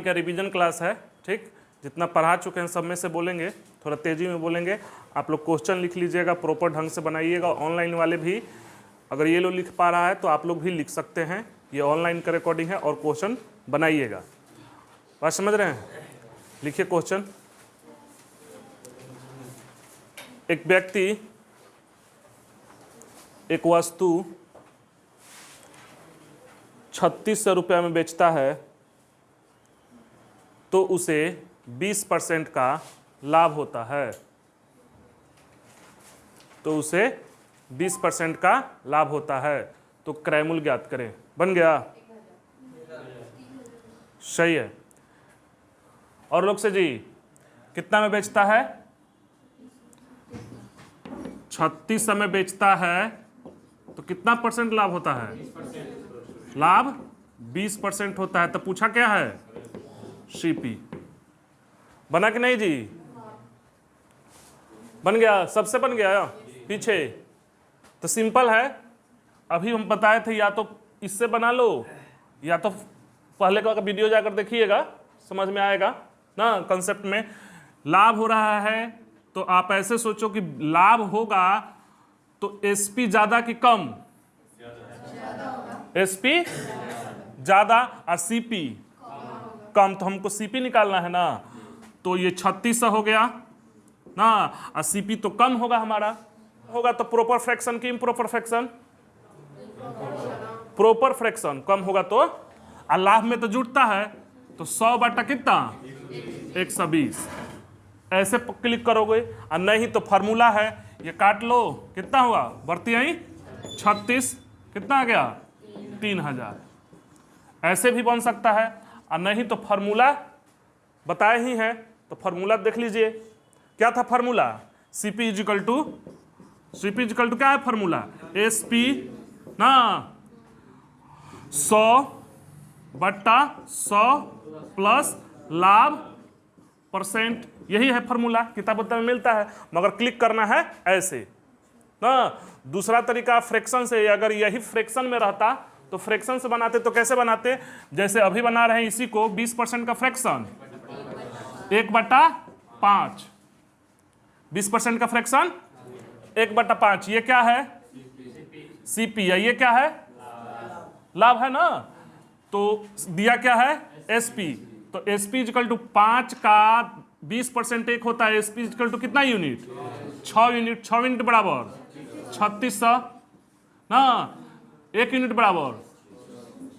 का revision class है, ठीक। जितना पढ़ा चुके हैं सब में से बोलेंगे, थोड़ा तेज़ी में बोलेंगे। आप लोग क्वेश्चन लिख लीजिएगा, प्रॉपर ढंग से बनाइएगा। ऑनलाइन वाले भी अगर ये लोग लिख पा रहा है तो आप लोग भी लिख सकते हैं। ये ऑनलाइन का रिकॉर्डिंग है और क्वेश्चन बनाइएगा। बात समझ रहे हैं? लिखिए क्वेश्चन। एक व्यक्ति एक वस्तु 3600 रुपये में बेचता है तो उसे 20% का लाभ होता है। तो उसे 20% का लाभ होता है। तो क्रय मूल्य ज्ञात करें। बन गया? सही है। और लोग से जी कितना में बेचता है? 3600 में बेचता है तो कितना % लाभ होता है? लाभ 20% होता है। तो पूछा क्या है? सीपी। बना कि नहीं जी? बन गया? सबसे बन गया पीछे? तो सिंपल है। अभी हम बताए थे, या तो इससे बना लो या तो पहले का वीडियो जाकर देखिएगा, समझ में आएगा ना। कंसेप्ट में लाभ हो रहा है तो आप ऐसे सोचो कि लाभ होगा तो एसपी ज्यादा कि कम? एसपी ज्यादा और सीपी कम। तो हमको सीपी निकालना है ना। तो ये 3600 हो गया ना, और सीपी तो कम होगा हमारा। होगा तो प्रॉपर फ्रैक्शन की इम्प्रॉपर फ्रैक्शन? Proper fraction. कम होगा तो, और लाभ में तो जुटता है तो 100 बटा कितना? 120। ऐसे क्लिक करोगे। और नहीं तो फार्मूला है, ये काट लो, कितना हुआ? बढ़ती आई 36, कितना आ गया? 3000। ऐसे भी बन सकता है। और नहीं तो फार्मूला बताए ही हैं, तो फार्मूला देख लीजिए। क्या था फार्मूला? सीपी इजिकल टू क्या है फार्मूला? एसपी ना 100 बट्टा 100 प्लस लाभ %। यही है फार्मूला, किताब में मिलता है। मगर क्लिक करना है ऐसे ना। दूसरा तरीका फ्रैक्शन से। अगर यही फ्रैक्शन में रहता तो फ्रैक्शन से बनाते। तो कैसे बनाते? जैसे अभी बना रहे हैं इसी को, 20% का फ्रैक्शन 1/5। 20% का फ्रैक्शन 1/5। ये क्या है? सीपी है। ये क्या है? लाभ है ना। तो दिया क्या है? एसपी। तो एसपी इक्वल टू 5 का 20% एक होता है। एसपी इक्वल टू कितना यूनिट? 6 यूनिट। 6 यूनिट बराबर 3600 ना। 1 यूनिट बराबर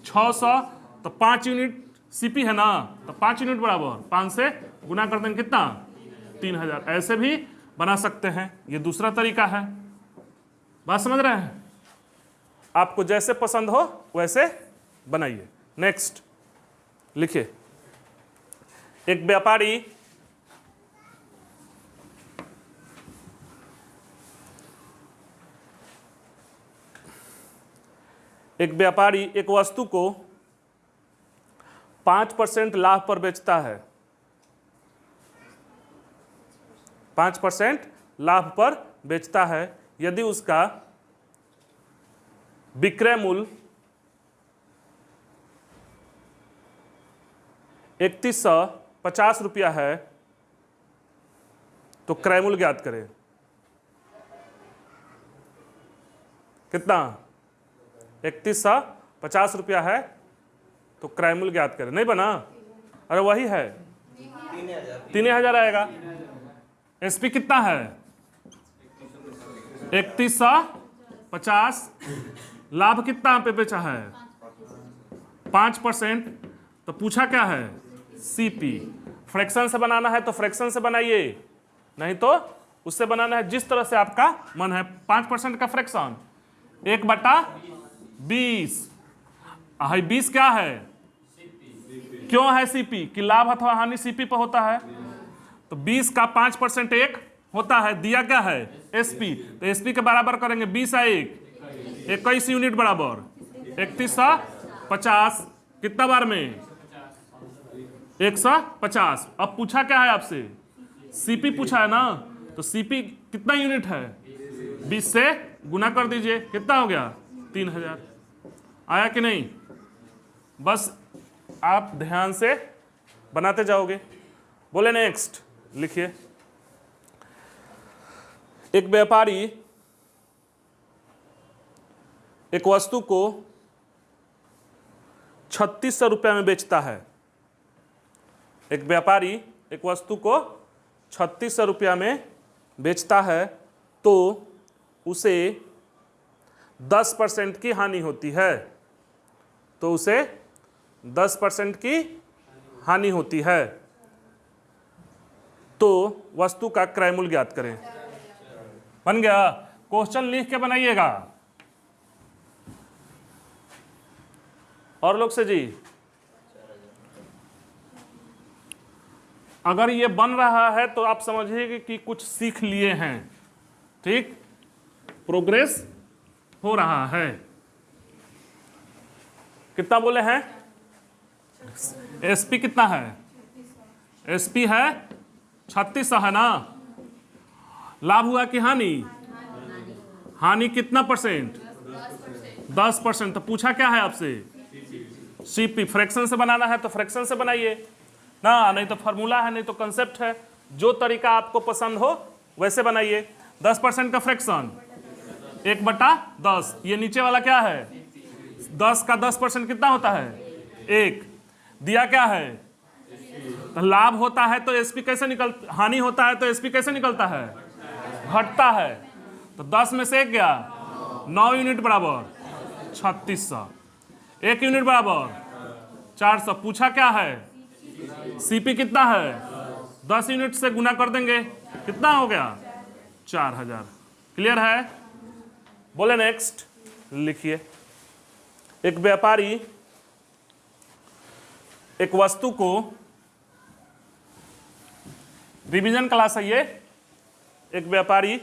600। तो 5 यूनिट सीपी है ना। तो 5 यूनिट बराबर 5 से गुना कर देंगे कितना? 3000। ऐसे भी बना सकते हैं। ये दूसरा तरीका है। बात समझ रहे हैं? आपको जैसे पसंद हो वैसे बनाइए। नेक्स्ट लिखिए। एक व्यापारी एक वस्तु को 5% लाभ पर बेचता है। 5% लाभ पर बेचता है। यदि उसका विक्रय मूल्य 3150 रुपया है तो क्रय मूल्य ज्ञात करें। कितना? 3150 रुपया है तो क्रय मूल्य ज्ञात करें। नहीं बना? अरे वही है, 3000 आएगा। एसपी कितना है? 3150। लाभ कितना पे बेचा है? 5%। तो पूछा क्या है? सीपी। फ्रैक्शन से बनाना है तो फ्रैक्शन से बनाइए, नहीं तो उससे बनाना है, जिस तरह से आपका मन है। 5% का फ्रैक्शन 1/20। 20 क्या है? क्यों है सीपी? कि लाभ अथवा हानि सीपी पर होता है। तो 20 का 5% एक होता है। दिया क्या है? एसपी। तो एसपी के बराबर करेंगे 20 है 21 यूनिट बराबर 3150। कितना बार में? 150। अब पूछा क्या है आपसे? सीपी पूछा है ना। तो सीपी कितना यूनिट है? 20 से गुना कर दीजिए, कितना हो गया? 3000। आया कि नहीं? बस आप ध्यान से बनाते जाओगे। बोले नेक्स्ट, लिखिए। एक व्यापारी एक वस्तु को 3600 रुपये में बेचता है। एक व्यापारी एक वस्तु को 3600 रुपया में बेचता है तो उसे 10% की हानि होती है। तो उसे 10% की हानि होती है। तो वस्तु का क्रय मूल्य ज्ञात करें। बन गया? क्वेश्चन लिख के बनाइएगा। और लोग से जी, अगर ये बन रहा है तो आप समझिए कि कुछ सीख लिए हैं। ठीक, प्रोग्रेस हो रहा है। कितना बोले हैं? एसपी कितना है? एसपी है 3600 है ना। लाभ हुआ कि हानि? हानि कितना परसेंट? 10%। तो पूछा क्या है आपसे? सीपी। फ्रैक्शन से बनाना है तो फ्रैक्शन से बनाइए ना, नहीं तो फार्मूला है, नहीं तो कंसेप्ट है। जो तरीका आपको पसंद हो वैसे बनाइए। 10% का फ्रैक्शन 1/10। ये नीचे वाला क्या है? 10 का 10% कितना होता है? 1। दिया क्या है? तो लाभ होता है तो एसपी कैसे निकलता, हानि होता है तो एसपी कैसे निकलता है? घटता है। तो 10 में से 1 गया, 9 यूनिट बराबर 3600। 1 यूनिट बराबर 400। पूछा क्या है? सीपी कितना है? 10 यूनिट से गुना कर देंगे, कितना हो गया? 4000। क्लियर है? बोले नेक्स्ट, लिखिए। एक व्यापारी एक वस्तु को, रिवीजन क्लास है ये, एक व्यापारी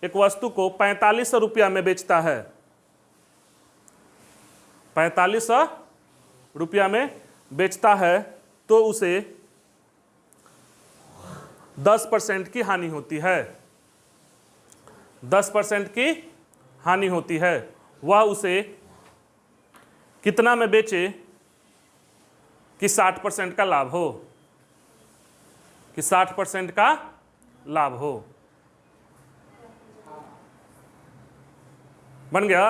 एक वस्तु को 4500 रुपया में बेचता है। 4500 रुपया में बेचता है तो उसे 10% की हानि होती है। 10% की हानि होती है। वह उसे कितना में बेचे कि 60% का लाभ हो? कि 60% का लाभ हो। बन गया?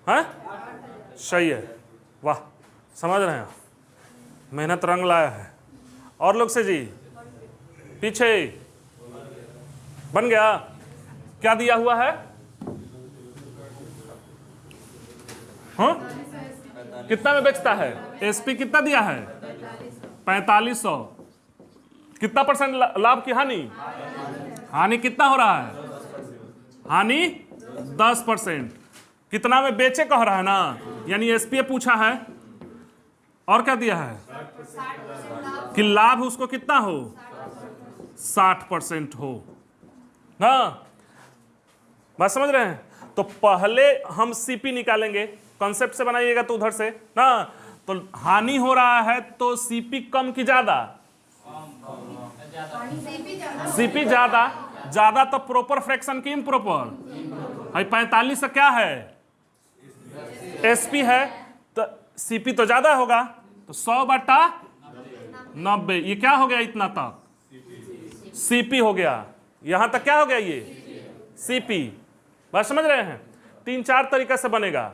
हाँ, सही है। वाह, समझ रहे हैं, मेहनत रंग लाया है। और लोग से जी, पीछे बन गया? क्या दिया हुआ है? हाँ, कितना में बेचता है? एसपी कितना दिया है? 4500। कितना परसेंट लाभ की हानि? हानि कितना हो रहा है? हानि 10%। कितना में बेचे कह रहा है ना, यानी एसपी पूछा है। और क्या दिया है? कि लाभ उसको कितना हो? 60% हो ना। बात समझ रहे हैं? तो पहले हम सीपी निकालेंगे, कॉन्सेप्ट से बनाइएगा तो उधर से ना। तो हानि हो रहा है तो सीपी कम की ज्यादा? सीपी ज्यादा। ज्यादा तो प्रॉपर फ्रैक्शन की इम्प्रॉपर? 45 से क्या है? एसपी है तो सीपी तो ज्यादा होगा। तो 100/90। ये क्या हो गया? इतना तक सीपी हो गया। यहां तक क्या हो गया? ये सीपी। बात समझ रहे हैं? 3-4 तरीके से बनेगा।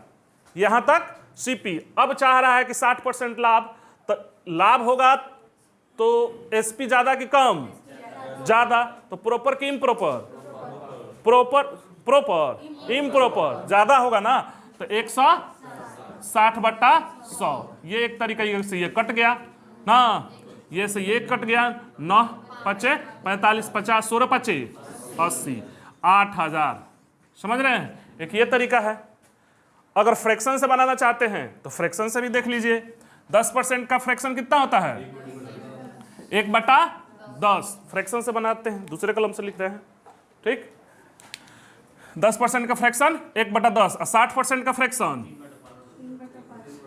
यहां तक सीपी। अब चाह रहा है कि 60% लाभ, तो लाभ होगा तो एसपी ज्यादा कि कम? ज्यादा। तो प्रॉपर कि इम्प्रॉपर? प्रॉपर इम्प्रॉपर ज्यादा होगा ना। तो 160/100। ये एक तरीका से ये कट गया ना, ये से ये कट गया। 9 5 45 50 16 5 80 8000। समझ रहे हैं? एक ये तरीका है। अगर फ्रैक्शन से बनाना चाहते हैं तो फ्रैक्शन से भी देख लीजिए। 10% का फ्रैक्शन कितना होता है? 1/10। फ्रैक्शन से बनाते हैं, दूसरे कलम से लिख रहे हैं। ठीक, 10% का फ्रैक्शन 1/10 और 60% का फ्रैक्शन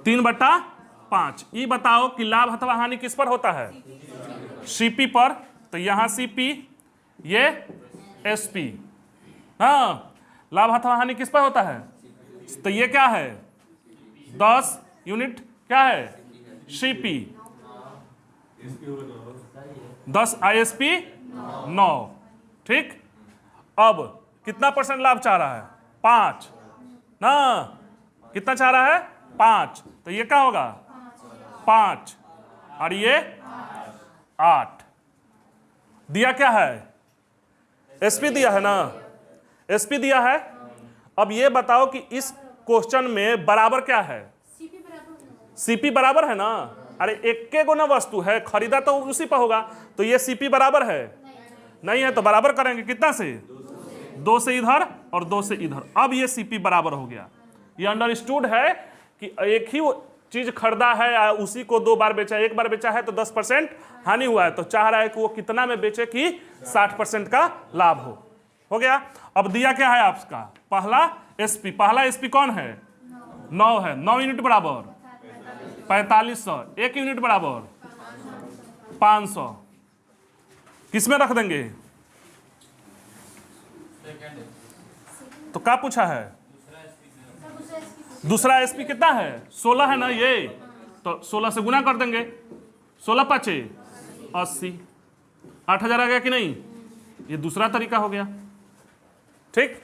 3/5। ये बताओ कि लाभ अथवा हानि किस पर होता है? सीपी पर। तो यहां सीपी, ये एसपी। हाँ, लाभ अथवा हानि किस पर होता है? तो ये क्या है? 10 यूनिट क्या है? सीपी। 10 ISP 9। ठीक, अब कितना परसेंट लाभ चाह रहा है? 5 ना, कितना चाह रहा है? 5। तो ये क्या होगा? 5 और ये 8। दिया क्या है? SP दिया है ना, SP दिया है। अब ये बताओ कि इस क्वेश्चन में बराबर क्या है? CP बराबर है ना। अरे एक गो ना वस्तु है, खरीदा तो उसी पर होगा, तो ये CP बराबर है नहीं है, तो बराबर करेंगे कितना से? 2 से इधर और 2 से इधर। अब ये CP बराबर हो गया। ये अंडरस्टूड है कि एक ही चीज खरीदा है, उसी को 2 बार बेचा, एक बार बेचा है तो 10% हानि हुआ है, तो चाह रहा है कि वो कितना में बेचे कि 60% का लाभ हो गया। अब दिया क्या है आपका? पहला SP कौन है? 9 है। 9 यूनिट बराबर 4500, 1 यूनिट बराबर 500। किसमें रख देंगे? तो क्या पूछा है? दूसरा SP कितना है? 16 है ना ये, तो 16 से गुना कर देंगे। 16 5 80। 8000 आ गया कि नहीं? ये दूसरा तरीका हो गया। ठीक,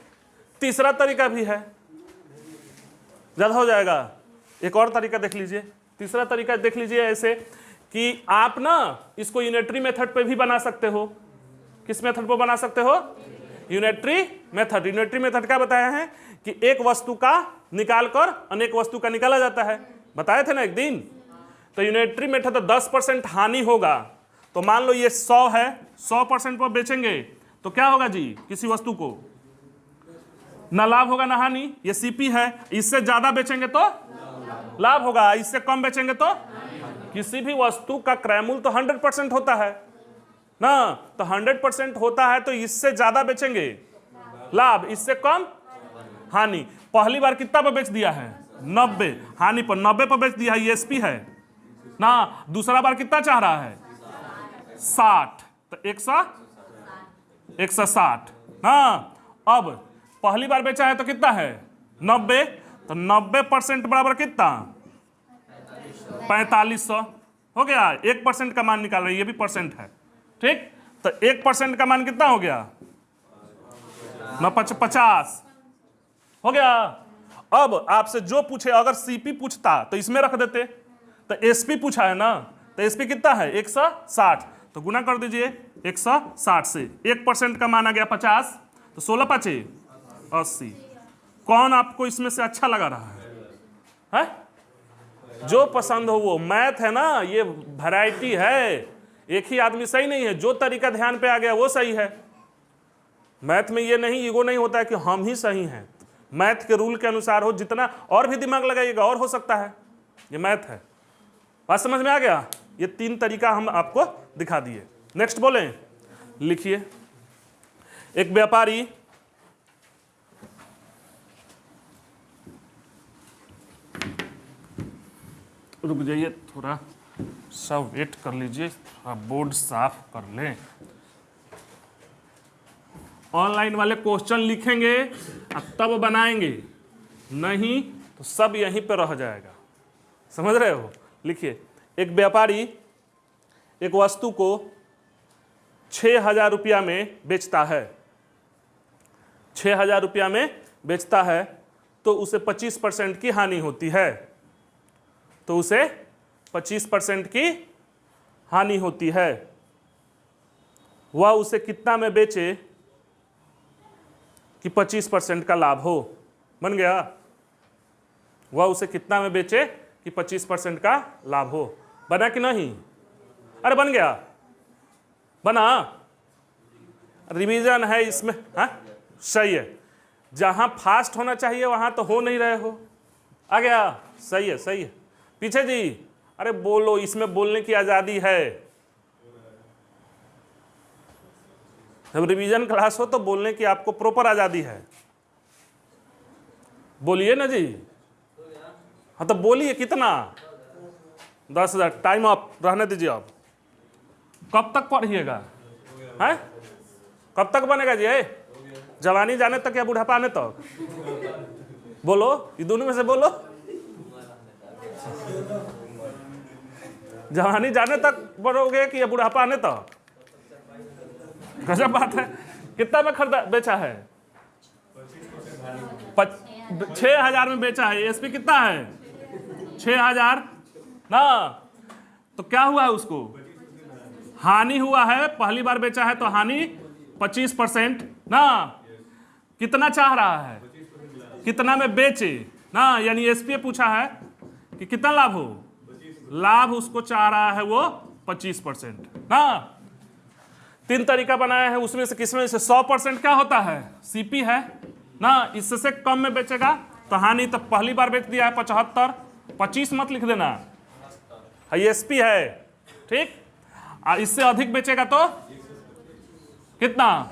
तीसरा तरीका भी है, ज्यादा हो जाएगा। एक और तरीका देख लीजिए। तीसरा तरीका देख लीजिए ऐसे कि आप ना इसको यूनिटरी मेथड पे भी बना सकते हो। किस मेथड पे बना सकते हो? Unitary method. यूनिटरी मेथड क्या बताया है कि एक वस्तु का निकालकर अनेक वस्तु का निकाला जाता है, बताए थे ना एक दिन। तो यूनिटरी मेथड तो 10% हानि होगा, तो मान लो ये 100 है, 100% पर बेचेंगे तो क्या होगा जी? किसी वस्तु को ना लाभ होगा ना हानि। ये CP है, इससे ज्यादा बेचेंगे तो लाभ होगा, इससे कम बेचेंगे तो। किसी भी वस्तु का क्रय मूल्य तो 100% होता है ना, तो 100% होता है, तो इससे ज्यादा बेचेंगे लाभ, इससे कम हानि। पहली बार कितना पर बेच दिया है? 90 हानि पर, 90 पर बेच दिया है, ये SP है ना। दूसरा बार कितना चाह रहा है? 60, तो 160 ना। अब पहली बार बेचा है तो कितना है? 90, तो 90% बराबर कितना? 4500 हो गया। 1% का मान निकाल रहे हैं, ये भी परसेंट है। ठीक, तो 1% का मान कितना हो गया? 50 हो गया। अब आपसे जो पूछे, अगर CP पूछता तो इसमें रख देते, तो SP पूछा है ना, तो SP कितना है? 160, तो गुना कर दीजिए 160 से। 1% का मान आ गया 50, तो 16 5 80। कौन आपको इसमें से अच्छा लगा रहा है? जो पसंद हो वो। मैथ है ना, ये वैरायटी है, एक ही आदमी सही नहीं है। जो तरीका ध्यान पे आ गया वो सही है। मैथ में ये नहीं, ईगो नहीं होता है कि हम ही सही हैं। मैथ के रूल के अनुसार हो, जितना और भी दिमाग लगाइएगा और हो सकता है। ये मैथ है। बात समझ में आ गया? ये 3 तरीका हम आपको दिखा दिए। नेक्स्ट बोलें, लिखिए। एक व्यापारी रुक जाइए, थोड़ा सा वेट कर लीजिए, थोड़ा बोर्ड साफ कर लें। ऑनलाइन वाले क्वेश्चन लिखेंगे तब बनाएंगे, नहीं तो सब यहीं पे रह जाएगा। समझ रहे हो? लिखिए। एक व्यापारी एक वस्तु को 6000 रुपया में बेचता है। 6000 रुपया में बेचता है तो उसे 25% की हानि होती है। तो उसे 25% की हानि होती है। वह उसे कितना में बेचे कि 25% का लाभ हो? बन गया? वह उसे कितना में बेचे कि 25% का लाभ हो? बना कि नहीं? अरे बन गया, बना। रिवीजन है इसमें। हाँ सही है। जहां फास्ट होना चाहिए वहां तो हो नहीं रहे हो। आ गया? सही है, सही है। पीछे जी, अरे बोलो, इसमें बोलने की आजादी है। जब रिवीजन क्लास हो तो बोलने की आपको प्रॉपर आजादी है। बोलिए ना जी। हाँ तो बोलिए। कितना? 10,000। टाइम अप, रहने दीजिए। आप कब तक पढ़िएगा? हैं? कब तक बनेगा जी? जवानी जाने तक या बुढ़ापा आने तक? बोलो, ये दोनों में से बोलो। जवानी जाने तक बढ़ोगे कि ये बुढ़ापा आने तक? गजब बात है। कितना में खरीदा बेचा है? 6,000 में बेचा है। एसपी कितना है? 6,000 ना। तो क्या हुआ है उसको? हानि हुआ है। पहली बार बेचा है तो हानि 25% ना। कितना चाह रहा है? कितना में बेचे ना, यानी एसपी पूछा है कि कितना लाभ हो। लाभ उसको चाह रहा है वो 25% ना। 3 तरीका बनाया है, उसमें से किसमें से 100% क्या होता है? सीपी है ना। इससे कम में बेचेगा तो हानि। तो पहली बार बेच दिया है 75, 25 मत लिख देना, एसपी है, ठीक। और इससे अधिक बेचेगा तो कितना?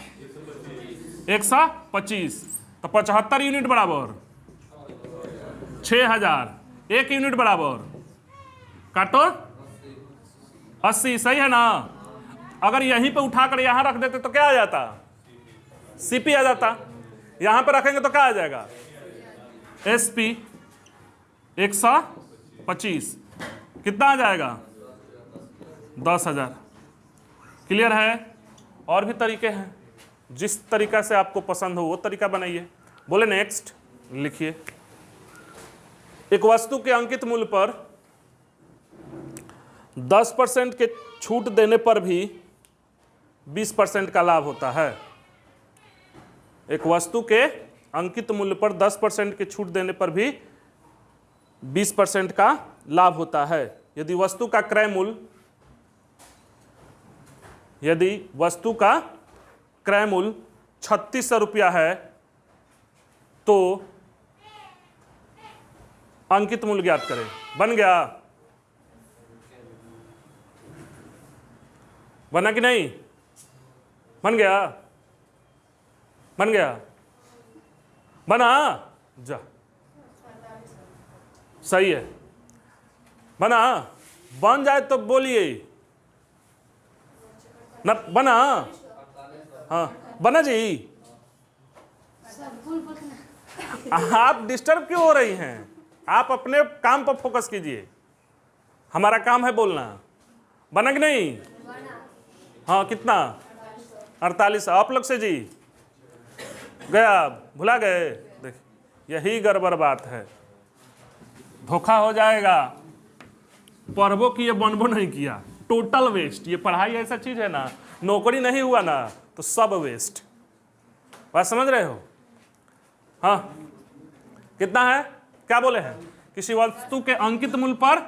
125। तो 75 यूनिट बराबर 6,000, 1 यूनिट बराबर काटो 80, सही है ना। अगर यहीं पे उठाकर यहां रख देते तो क्या आ जाता? सीपी आ जाता। यहां पे रखेंगे तो क्या आ जाएगा? एसपी 125 कितना आ जाएगा? 10,000। क्लियर है? और भी तरीके हैं, जिस तरीका से आपको पसंद हो वो तरीका बनाइए। बोले नेक्स्ट, लिखिए। एक वस्तु के अंकित मूल्य पर 10% के छूट देने पर भी 20% का लाभ होता है। एक वस्तु के अंकित मूल्य पर 10% के छूट देने पर भी 20% का लाभ होता है। यदि वस्तु का क्रय मूल्य 3600 रुपया है तो अंकित मूल्य ज्ञात करें। बन गया? बना कि नहीं? बन गया? बन गया? बना? जा, सही है। बना? बन जाए तो बोलिए ना। बना? हाँ बना जी। आप डिस्टर्ब क्यों हो रही हैं? आप अपने काम पर फोकस कीजिए, हमारा काम है बोलना। बना कि नहीं? हाँ कितना? 48। आप लोग से जी गया, भुला गए। देख, यही गड़बड़ बात है, धोखा हो जाएगा। पढ़बो किए बनबो नहीं किया, टोटल वेस्ट। ये पढ़ाई ऐसा चीज है ना, नौकरी नहीं हुआ ना तो सब वेस्ट। बात समझ रहे हो? हाँ कितना है? क्या बोले हैं? किसी वस्तु के अंकित मूल्य पर,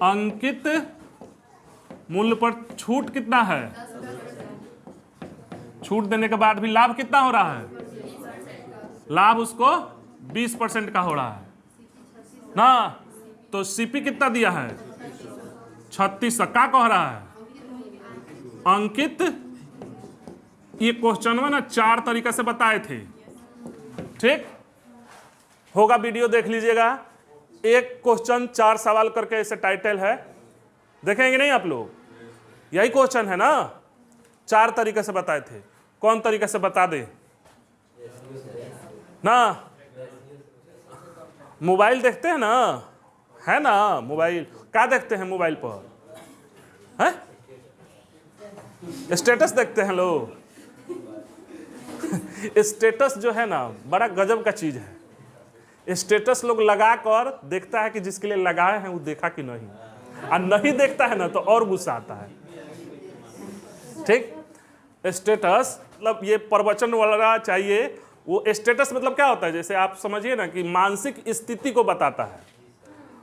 अंकित मूल्य पर छूट कितना है? छूट देने के बाद भी लाभ कितना हो रहा है? लाभ उसको 20% का हो रहा है ना। तो सीपी कितना दिया है? 36। क्या कह रहा है? अंकित। ये क्वेश्चन में ना 4 तरीका से बताए थे, ठीक होगा, वीडियो देख लीजिएगा। एक क्वेश्चन 4 सवाल करके ऐसे टाइटल है, देखेंगे नहीं आप लोग? यही क्वेश्चन है ना, 4 तरीके से बताए थे। कौन तरीके से बता दे ना? मोबाइल देखते हैं ना, है ना? मोबाइल क्या देखते हैं? मोबाइल पर है स्टेटस देखते हैं लोग। स्टेटस जो है ना बड़ा गजब का चीज है। स्टेटस लोग लगा कर देखता है कि जिसके लिए लगाए हैं वो देखा कि नहीं, और नहीं देखता है ना तो और गुस्सा आता है, ठीक। स्टेटस मतलब ये प्रवचन वाला चाहिए। वो स्टेटस मतलब क्या होता है? जैसे आप समझिए ना कि मानसिक स्थिति को बताता है।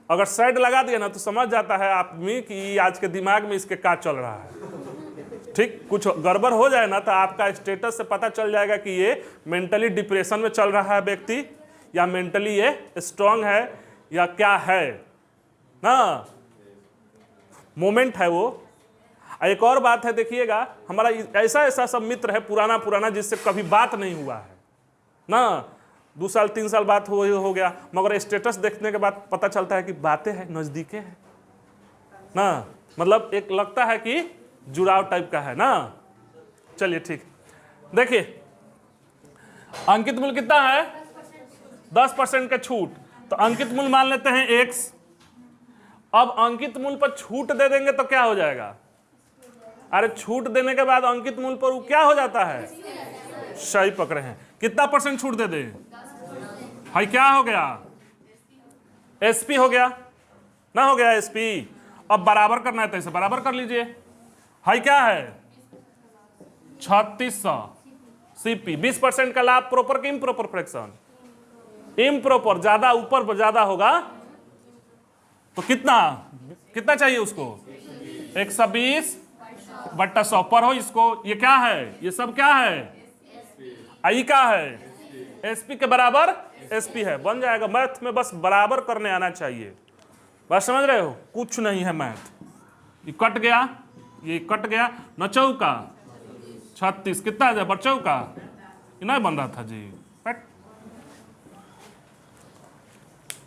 अगर साइड लगा दिया ना तो समझ जाता है आदमी कि आज के दिमाग में इसके क्या चल रहा है, ठीक। कुछ गड़बड़ हो जाए ना तो आपका स्टेटस से पता चल जाएगा कि ये मेंटली डिप्रेशन में चल रहा है व्यक्ति, या मेंटली ये स्ट्रांग है, या क्या है ना, मोमेंट है वो। एक और बात है, देखिएगा, हमारा ऐसा ऐसा सब मित्र है पुराना जिससे कभी बात नहीं हुआ है ना, 2 साल 3 साल बात हो गया, मगर स्टेटस देखने के बाद पता चलता है कि बातें हैं, नजदीकें हैं ना, मतलब एक लगता है कि जुड़ाव टाइप का है ना। चलिए ठीक, देखिए अंकित मूल्य कितना है? 10% का छूट। तो अंकित मूल्य मान लेते हैं x, अब अंकित मूल्य पर छूट दे देंगे तो क्या हो जाएगा? अरे छूट देने के बाद अंकित मूल्य पर वो क्या हो जाता है? सही पकड़े हैं। कितना % छूट दे दे भाई? क्या हो गया? एसपी हो गया ना, हो गया एसपी। अब बराबर करना है तो इसे बराबर कर लीजिए। हाई क्या है? 3600 सीपी। 20% का लाभ प्रॉपर कि इम्प्रॉपर फ्रैक्शन? इम्प्रॉपर। ज्यादा ऊपर ज्यादा होगा तो कितना कितना चाहिए उसको? 120/100 पर हो इसको। ये क्या है? ये सब क्या है? आई क्या है? एसपी के बराबर एसपी है। बन जाएगा। मैथ में बस बराबर करने आना चाहिए। बात समझ रहे हो? कुछ नहीं है मैथ। ये कट गया, ये कट गया। 9 चौका 36 कितना है? बच्चों का ये नहीं बन रहा था जी।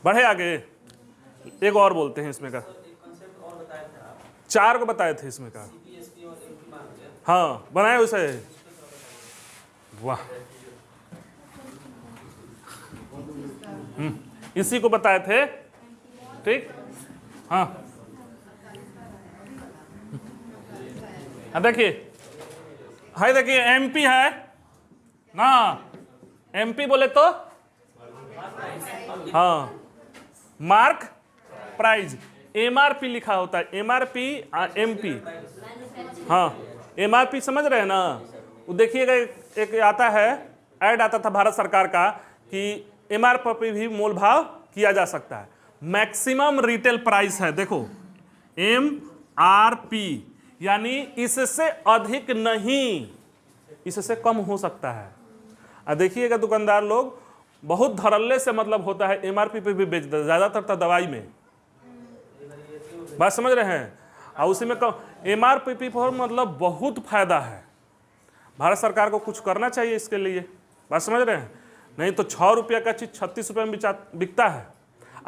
बढ़े आगे। एक और बोलते हैं इसमें का। 4 को बताए थे इसमें का। हाँ बनाए उसे। वाह। इसी को बताए थे। ठीक। हाँ देखिए, हाय देखिए, एमपी है ना। एमपी बोले तो हाँ मार्क प्राइस। एमआरपी लिखा होता है। MRP MP. हाँ एमआरपी समझ रहे हैं ना? वो देखिएगा एक आता है, ऐड आता था भारत सरकार का कि एमआरपी भी मोल भाव किया जा सकता है। मैक्सिमम रिटेल प्राइस है। देखो एमआरपी यानी इससे अधिक नहीं, इससे कम हो सकता है। देखिएगा दुकानदार लोग बहुत धड़ल्ले से मतलब होता है एमआरपी पे भी बेच दे, ज्यादातर तो दवाई में। बात समझ रहे हैं? और उसी में एमआरपी पर मतलब बहुत फायदा है। भारत सरकार को कुछ करना चाहिए इसके लिए। बात समझ रहे हैं? नहीं तो 6 रुपये का चीज 36 रुपये में बिकता है।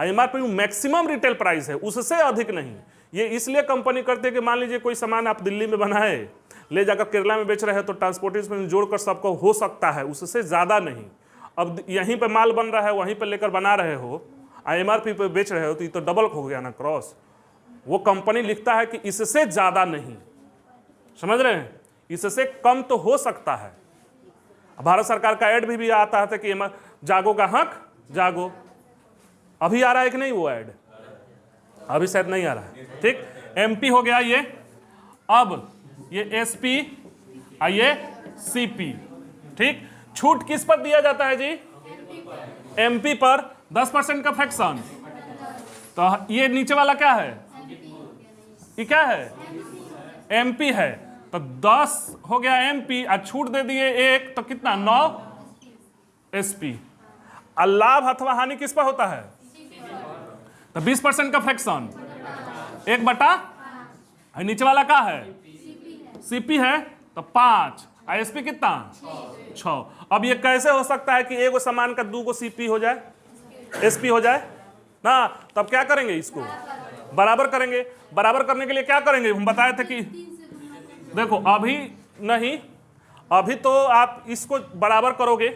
एमआरपी मैक्सिमम रिटेल प्राइस है, उससे अधिक नहीं। ये इसलिए कंपनी करती है कि मान लीजिए कोई सामान आप दिल्ली में बनाए, ले जाकर केरला में बेच रहे हैं तो ट्रांसपोर्टेशन जोड़कर सबको हो सकता है, उससे ज़्यादा नहीं। अब यहीं पे माल बन रहा है, वहीं पे लेकर बना रहे हो, एमआरपी पे बेच रहे हो, तो ये तो डबल हो गया ना क्रॉस। वो कंपनी लिखता है कि इससे ज़्यादा नहीं। समझ रहे हैं? इससे कम तो हो सकता है। भारत सरकार का ऐड भी आता है कि जागो का हक जागो। अभी आ रहा है कि नहीं वो ऐड? अभी शायद नहीं आ रहा है। ठीक, एमपी हो गया ये। अब ये एसपी और ये सीपी। ठीक, छूट किस पर दिया जाता है जी? एमपी पर 10% का फ्रैक्शन। तो ये नीचे वाला क्या है? ये क्या है? एमपी है। तो 10 हो गया एमपी और छूट दे दिए 1, तो कितना? 9 एसपी। और लाभ अथवा हानि किस पर होता है? तो 20% का फ्रैक्शन 1/, नीचे वाला क्या है? सीपी है तो 5। एसपी कितना? 6। अब ये कैसे हो सकता है कि एगो सामान का 2 सीपी हो जाए, एसपी हो जाए ना? तब क्या करेंगे? इसको बराबर करेंगे। बराबर करने के लिए क्या करेंगे? हम बताए थे कि देखो अभी नहीं, अभी तो आप इसको बराबर करोगे,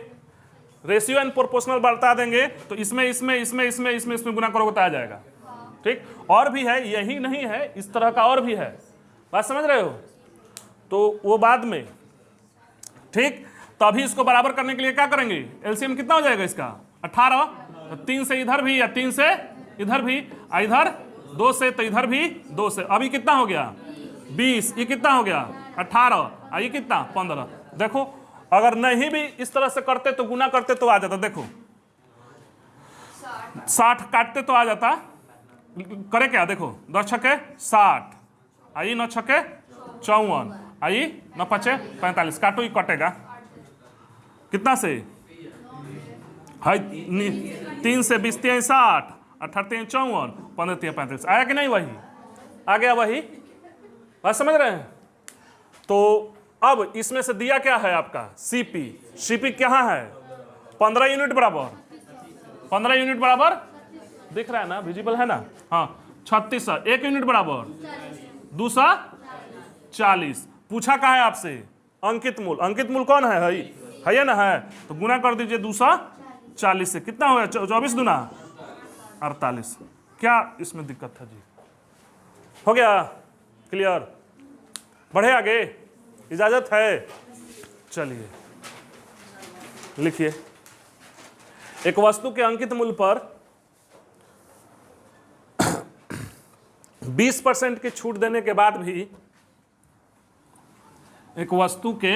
रेशियो एंड प्रोपोर्शनल बढ़ता देंगे तो इसमें इसमें इसमें इसमें इसमें इसमें गुना करोगे तो आ जाएगा। ठीक, और भी है, यही नहीं है, इस तरह का और भी है। बात समझ रहे हो? तो वो बाद में। ठीक, तो अभी इसको बराबर करने के लिए क्या करेंगे? एलसीएम कितना हो जाएगा इसका? 18। तो 3 से इधर भी या 3 से इधर भी, इधर 2 से तो इधर भी 2 से। अभी कितना हो गया? 20। ये कितना हो गया? 18। ये कितना? 15। देखो अगर नहीं भी इस तरह से करते तो गुना करते तो आ जाता। देखो 60 काटते तो आ जाता। करे क्या? देखो 10 छक्के 60, आई 9 छक्के 54, आई 9 5 45। काटो, ही कटेगा कितना से? हाई 3 से 20 3 60, 18 3 54, 15 3 35। आया कि नहीं? वही आ गया, वही। बात समझ रहे हैं? तो अब इसमें से दिया क्या है आपका? सीपी। सीपी कहाँ है? 15 यूनिट बराबर, 15 यूनिट बराबर दिख रहा है ना? विजिबल है ना? हाँ 36। 1 यूनिट बराबर 240। पूछा कहा है आपसे? अंकित मूल। अंकित मूल कौन है? है ना? है तो गुना कर दीजिए 240 से। कितना हो गया? 24 दूना 48। क्या इसमें दिक्कत था जी? हो गया क्लियर? बढ़े आगे, इजाजत है? चलिए लिखिए, एक वस्तु के अंकित मूल्य पर 20% की छूट देने के बाद भी, एक वस्तु के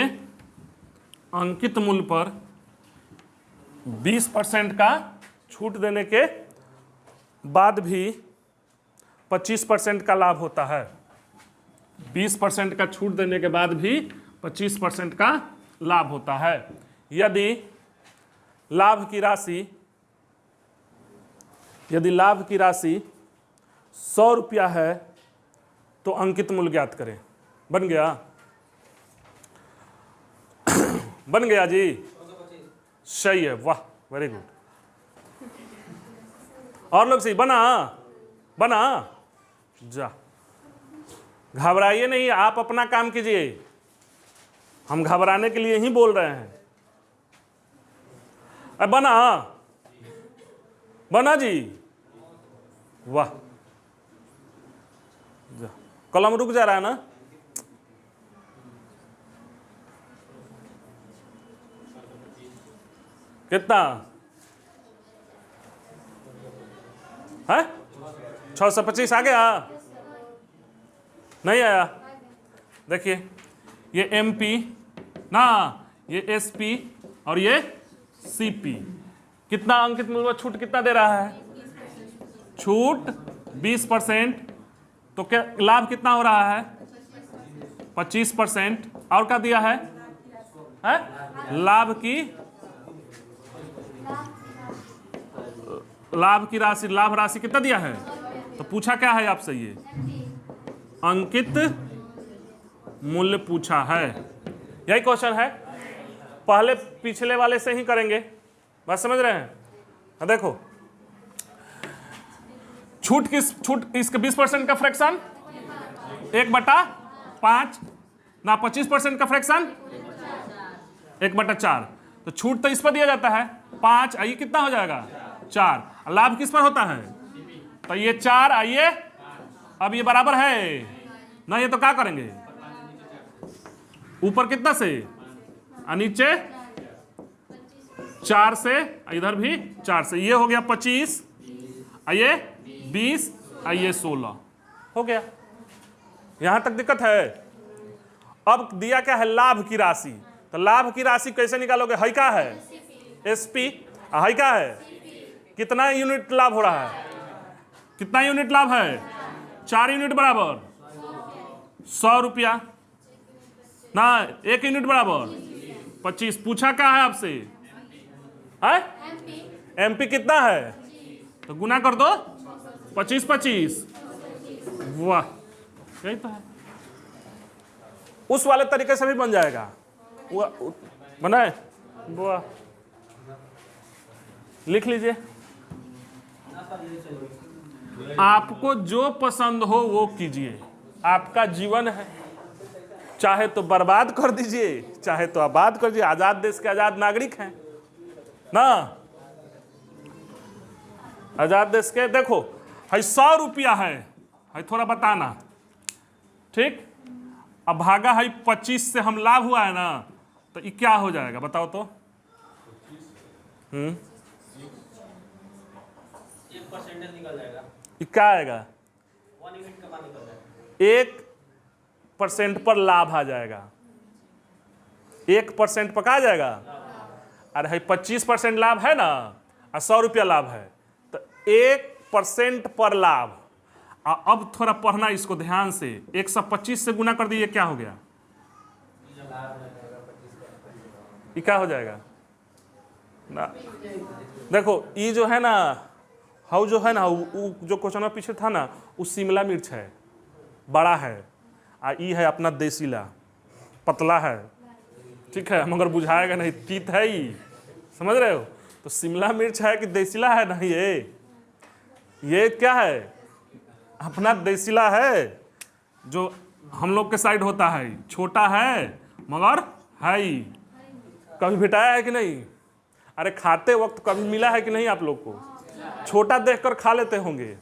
अंकित मूल्य पर 20% का छूट देने के बाद भी 25% का लाभ होता है। 20% का छूट देने के बाद भी 25% का लाभ होता है। यदि लाभ की राशि 100 रुपया है तो अंकित मूल्य ज्ञात करें। बन गया? बन गया जी? सही है, वाह, वेरी गुड। और लोग सही बना जा, घबराइए नहीं, आप अपना काम कीजिए, हम घबराने के लिए ही बोल रहे हैं। अब बना जी, वाह, जा, कलम रुक जा रहा है ना? कितना है? 625 आ गया? नहीं आया? देखिए, ये MP ना, ये SP और ये CP, कितना अंकित मूल्य छूट कितना दे रहा है? छूट 20%, तो क्या लाभ कितना हो रहा है? 25%। और क्या दिया है? लाभ राशि कितना दिया है? तो पूछा क्या है आपसे? ये अंकित मूल्य पूछा है, यही क्वेश्चन है। पहले पिछले वाले से ही करेंगे, बात समझ रहे हैं? देखो, छूट इसका 20% का फ्रैक्शन 1/5 ना, 25% का फ्रैक्शन 1/4। तो छूट तो इस पर दिया जाता है 5, आइए कितना हो जाएगा? 4। लाभ किस पर होता है? तो ये 4, आइए अब ये बराबर है ना, ये तो क्या करेंगे? ऊपर कितना से नीचे 4 से, इधर भी 4 से, ये हो गया 25, आइए 20, आइए 16, हो गया। यहां तक दिक्कत है? अब दिया क्या है? लाभ की राशि। तो लाभ की राशि कैसे निकालोगे? है क्या है? SP, है क्या है? कितना यूनिट लाभ हो रहा है? कितना यूनिट लाभ है? 4 यूनिट बराबर 100 रुपया ना, 1 यूनिट बराबर 25। पूछा क्या है आपसे? MP कितना है? तो गुना कर दो, 25, वाह, यही तो है। उस वाले तरीके से भी बन जाएगा, बनाए, वाह, लिख लीजिए। आपको जो पसंद हो वो कीजिए, आपका जीवन है, चाहे तो बर्बाद कर दीजिए, चाहे तो आबाद कर दीजिए। आजाद देश के आजाद नागरिक हैं ना, आजाद देश के। देखो, है 100 रुपया है थोड़ा बताना, ठीक। अब भागा है 25 से, हम लाभ हुआ है ना, तो ये क्या हो जाएगा बताओ तो? 1% निकल जाएगा। ये क्या आएगा? 1 यूनिट का निकल जाएगा। 1% पर लाभ आ जाएगा, 1% पका आ जाएगा। अरे है 25% लाभ है ना, और 100 रुपया लाभ है, तो 1% पर लाभ। अब थोड़ा पढ़ना इसको ध्यान से, 125 से गुना कर दिए, क्या हो गया? ये क्या हो जाएगा ना? देखो, ये जो है ना, हाउ जो है ना, जो क्वेश्चन पीछे था ना, वो शिमला मिर्च है, बड़ा है, ये है अपना देसीला, पतला है, ठीक है, मगर बुझाएगा नहीं, तीत है ही, समझ रहे हो? तो शिमला मिर्च है कि देसीला है ना? ये क्या है? अपना देसीला है, जो हम लोग के साइड होता है, छोटा है मगर है ही। कभी भेटाया है कि नहीं? अरे खाते वक्त कभी मिला है कि नहीं आप लोग को? छोटा देखकर खा लेते होंगे,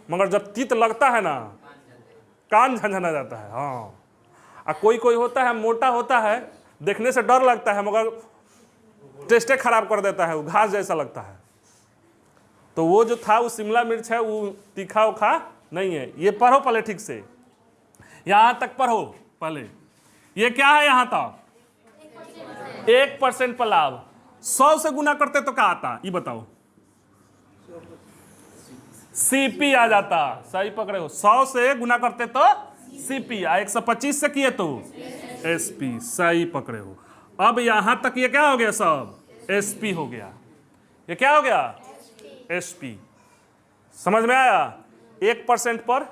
मगर जब तीत लगता है ना, कान झंझना जाता है। हाँ, और कोई कोई होता है मोटा होता है, देखने से डर लगता है मगर टेस्टे खराब कर देता है, वो घास जैसा लगता है। तो वो जो था वो शिमला मिर्च है, वो तीखा उखा नहीं है। ये पढ़ो पहले ठीक से, यहां तक पढ़ो पहले। ये क्या है यहां तक? 1% पर लाभ। 100 से गुना करते तो क्या आता, ये बताओ? सीपी आ जाता। सही पकड़े हो। 100 से गुना करते तो सीपी, 125 से किए तो एसपी। सही पकड़े हो। अब यहां तक ये क्या हो गया? सब एसपी हो गया। ये क्या हो गया? एसपी। समझ में आया? 1% पर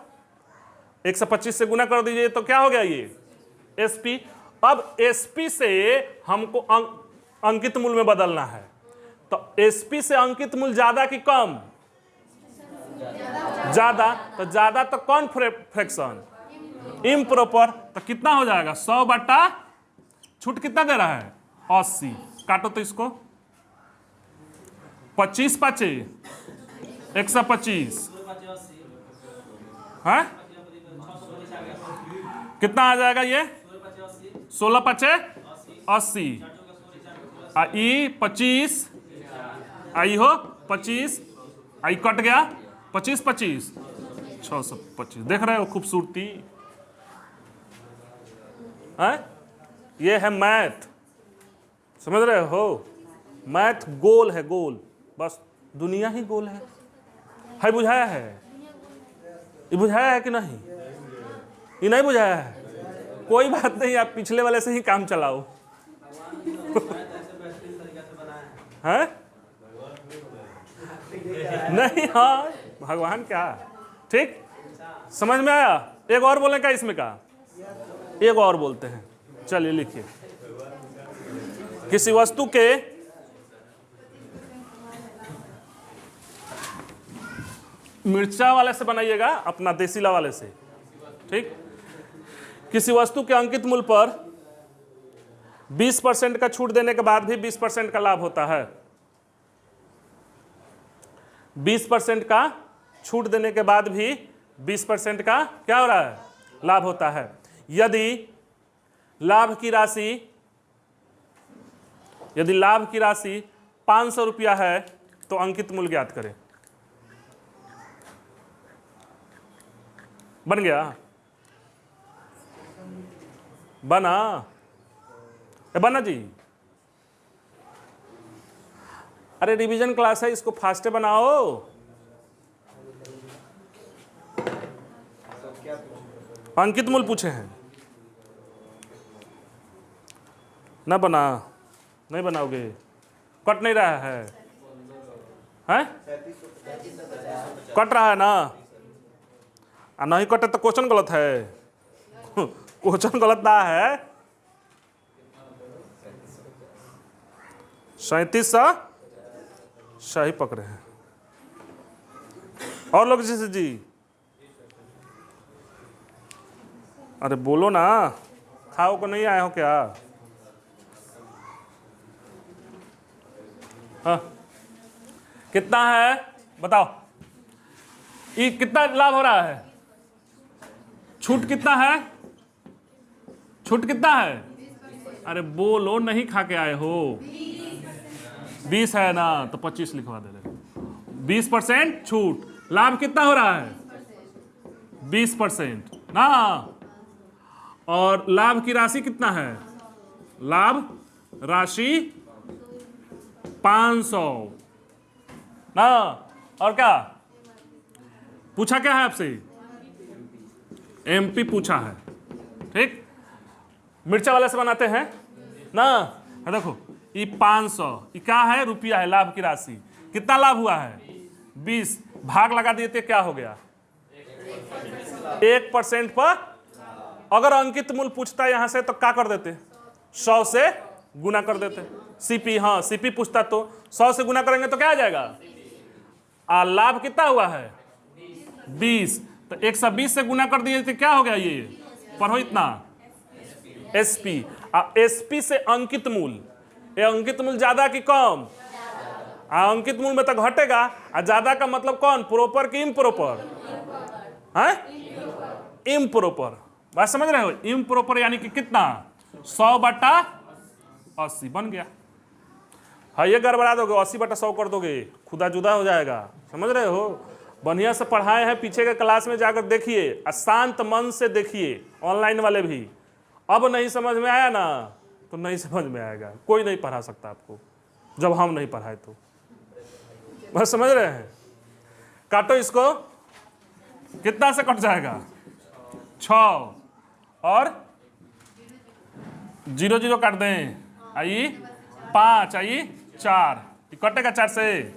125 से गुना कर दीजिए तो क्या हो गया? ये एसपी। अब एसपी से हमको अंकित मूल्य में बदलना है, तो एसपी से अंकित मूल्य ज्यादा कि कम? ज्यादा। तो ज्यादा तो कौन फ्रैक्शन? इम्प्रॉपर। तो कितना हो जाएगा? 100 बटा छूट कितना दे रहा है? 80। काटो तो इसको। 25 5 125 है, कितना आ जाएगा ये? 16 5 80। आई 25, आई हो 25, आई कट गया 25 25 625। देख रहे हो खूबसूरती है? ये है मैथ, समझ रहे हो? मैथ गोल है, गोल। बस दुनिया ही गोल है। बुझाया है? ये बुझाया है कि नहीं? ये नहीं बुझाया है? कोई बात नहीं, आप पिछले वाले से ही काम चलाओ। है नहीं? हाँ, भगवान क्या, ठीक समझ में आया? एक और बोले क्या इसमें का? एक और बोलते हैं, चलिए लिखिए। किसी वस्तु के मिर्चा वाले से बनाइएगा, अपना देसीला वाले से, ठीक। किसी वस्तु के अंकित मूल्य पर 20% का छूट देने के बाद भी 20% का लाभ होता है। 20% का छूट देने के बाद भी 20% का क्या हो रहा है? लाभ होता है। यदि लाभ की राशि 500 रुपया है तो अंकित मूल्य ज्ञात करें। बन गया? बना जी? अरे रिवीजन क्लास है, इसको फास्टे बनाओ। अंकित मूल्य पूछे हैं ना? नहीं बनाओगे? कट नहीं रहा है? हैं? कट रहा है ना? नहीं कटे तो क्वेश्चन गलत है। क्वेश्चन गलत ना है। 37 सही पकड़े हैं। और लोग जैसे जी, अरे बोलो ना, खाओ को नहीं आए हो क्या? हाँ, कितना है बताओ? ये कितना लाभ हो रहा है? छूट कितना है? छूट कितना है? अरे बोलो, नहीं खा के आए हो? 20 है ना, तो 25 लिखवा दे रहे। 20% छूट, लाभ कितना हो रहा है? 20% ना। और लाभ की राशि कितना है? लाभ राशि 500 ना। और क्या पूछा? क्या है आपसे? एमपी पूछा है, ठीक। मिर्चा वाले से बनाते हैं ना। देखो ये 500, ये क्या है? रुपया है। लाभ की राशि कितना लाभ हुआ है? 20, भाग लगा दिए तो क्या हो गया? 1% पर। अगर अंकित मूल्य पूछता है यहां से तो क्या कर देते? 100 से गुना कर देते। सीपी, हाँ सीपी पूछता तो 100 से गुना करेंगे तो क्या आ जाएगा? लाभ कितना हुआ है? 20, तो 120 से गुना कर दिए तो क्या हो गया? ये पढ़ो इतना, एसपी। एसपी से अंकित मूल्य, ये अंकित मूल्य ज्यादा कि कम? अंकित मूल्य में तो घटेगा। ज्यादा का मतलब कौन? प्रॉपर कि इम्प्रॉपर? है इम्प्रॉपर। बात समझ रहे हो? इम्प्रॉपर यानी कि कितना, 100/80 बन गया। हाँ, ये गड़बड़ा दोगे, 80/100 कर दोगे, खुदा जुदा हो जाएगा। समझ रहे हो? बढ़िया से पढ़ाए हैं, पीछे के क्लास में जाकर देखिए, अशांत मन से देखिए, ऑनलाइन वाले भी। अब नहीं समझ में आया ना तो नहीं समझ में आएगा, कोई नहीं पढ़ा सकता आपको जब हम नहीं पढ़ाए तो। बस समझ रहे हैं? काटो इसको, कितना से कट जाएगा, 6 और 0 0 काट दें, आई 5, आई 4, कटेगा 4 से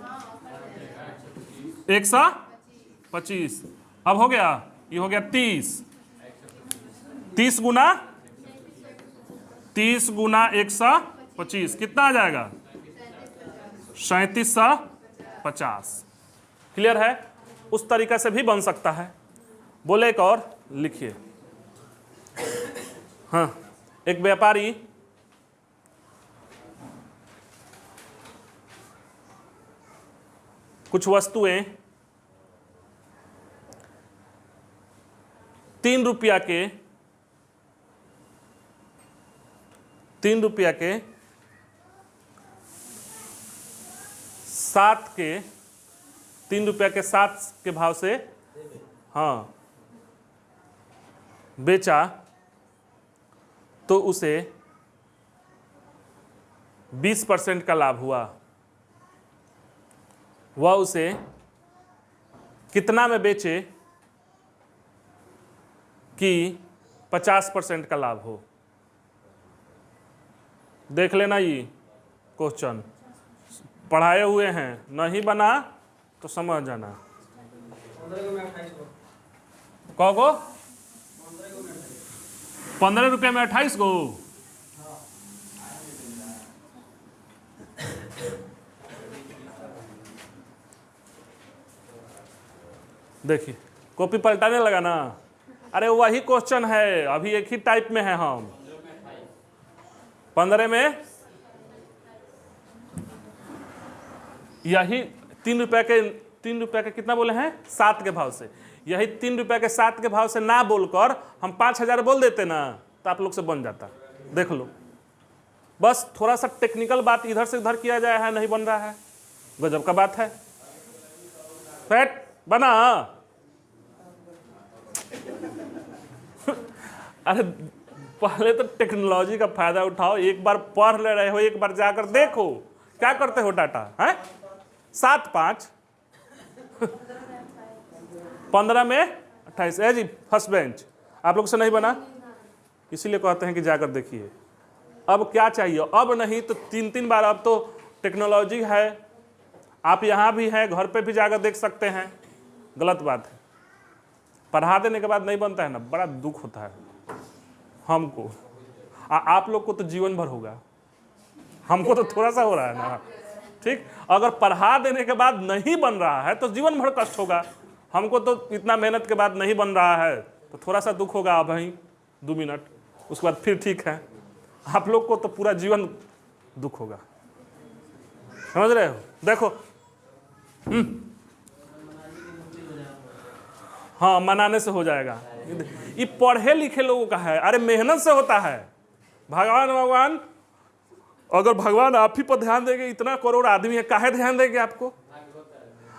125। अब हो गया, ये हो गया 30 गुना 125 कितना आ जाएगा, 3750। क्लियर है? उस तरीका से भी बन सकता है। बोले एक और लिखिए। हाँ, एक व्यापारी कुछ वस्तुएं 3 रुपया के 7 के भाव से हाँ बेचा तो उसे 20% का लाभ हुआ। वह उसे कितना में बेचे कि 50% का लाभ हो? देख लेना, ये क्वेश्चन पढ़ाए हुए हैं, नहीं बना तो समझ जाना। 15 रुपये में 28 गो। देखिए, कॉपी पलटाने लगा ना। अरे वही क्वेश्चन है, अभी एक ही टाइप में है हम। 15 में यही 3 रुपये के कितना बोले हैं, 7 के भाव से। यही 3 रुपये के 7 के भाव से ना बोलकर हम 5000 बोल देते ना तो आप लोग से बन जाता। देख लो, बस थोड़ा सा टेक्निकल बात इधर से उधर किया जाए है, नहीं बन रहा है। गजब का बात है। फैट बना। अरे पहले तो टेक्नोलॉजी का फायदा उठाओ, एक बार पढ़ ले रहे हो, एक बार जाकर देखो क्या करते हो। डाटा है 7 5 15 में 28 है जी, फर्स्ट बेंच। आप लोग से नहीं बना, इसीलिए कहते हैं कि जाकर देखिए। अब क्या चाहिए, अब नहीं तो 3 बार। अब तो टेक्नोलॉजी है, आप यहाँ भी हैं, घर पे भी जाकर देख सकते हैं। गलत बात है, पढ़ा देने के बाद नहीं बनता है ना, बड़ा दुख होता है हमको। आप लोग को तो जीवन भर होगा, हमको तो थोड़ा सा हो रहा है ना। ठीक, अगर पढ़ा देने के बाद नहीं बन रहा है तो जीवन भर कष्ट होगा। हमको तो इतना मेहनत के बाद नहीं बन रहा है तो थोड़ा सा दुख होगा, अब ही 2 मिनट, उसके बाद फिर ठीक है। आप लोग को तो पूरा जीवन दुख होगा। समझ रहे हो? देखो, हाँ, मनाने से हो जाएगा। ये पढ़े लिखे लोगों का है। अरे मेहनत से होता है। भगवान अगर भगवान आप ही पर ध्यान देंगे, इतना करोड़ आदमी है, काहे ध्यान देंगे आपको?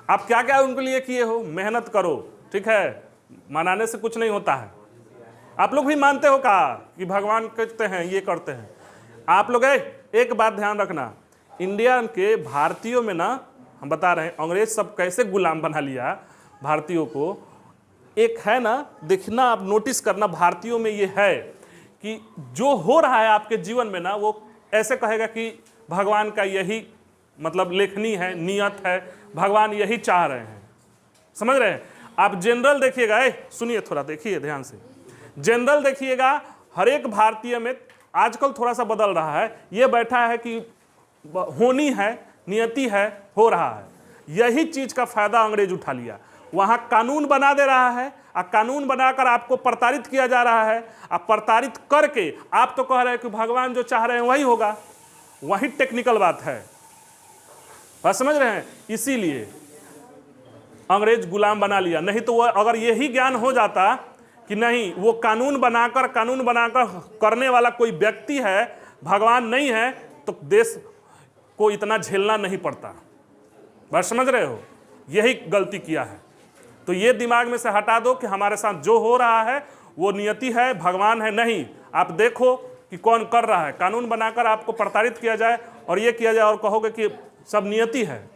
आप क्या क्या उनके लिए किए हो? मेहनत करो, ठीक है? मनाने से कुछ नहीं होता है। आप लोग भी मानते हो का कि भगवान कहते हैं, ये करते हैं। आप लोग एक बात ध्यान रखना, इंडिया के भारतीयों में ना, हम बता रहे हैं अंग्रेज सब कैसे गुलाम बना लिया भारतीयों को। एक है ना, देखना, आप नोटिस करना, भारतीयों में ये है कि जो हो रहा है आपके जीवन में ना, वो ऐसे कहेगा कि भगवान का यही मतलब लेखनी है, नियत है, भगवान यही चाह रहे हैं। समझ रहे हैं? आप जनरल देखिएगा, सुनिए थोड़ा, देखिए ध्यान से। जनरल देखिएगा, हर एक भारतीय में आजकल थोड़ा सा बदल रहा है। ये बैठा है कि होनी है, नियति है, हो रहा है। यही चीज का फायदा अंग्रेज उठा लिया। वहां कानून बना दे रहा है, और कानून बनाकर आपको प्रताड़ित किया जा रहा है। आप प्रताड़ित करके आप तो कह रहे हैं कि भगवान जो चाह रहे हैं वही होगा। वही टेक्निकल बात है, बात समझ रहे हैं? इसीलिए अंग्रेज गुलाम बना लिया। नहीं तो वह अगर यही ज्ञान हो जाता कि नहीं वो कानून बनाकर करने वाला कोई व्यक्ति है, भगवान नहीं है, तो देश को इतना झेलना नहीं पड़ता। बात समझ रहे हो? यही गलती किया है। तो ये दिमाग में से हटा दो कि हमारे साथ जो हो रहा है वो नियति है, भगवान है नहीं। आप देखो कि कौन कर रहा है। कानून बनाकर आपको प्रताड़ित किया जाए और ये किया जाए और कहोगे कि सब नियति है।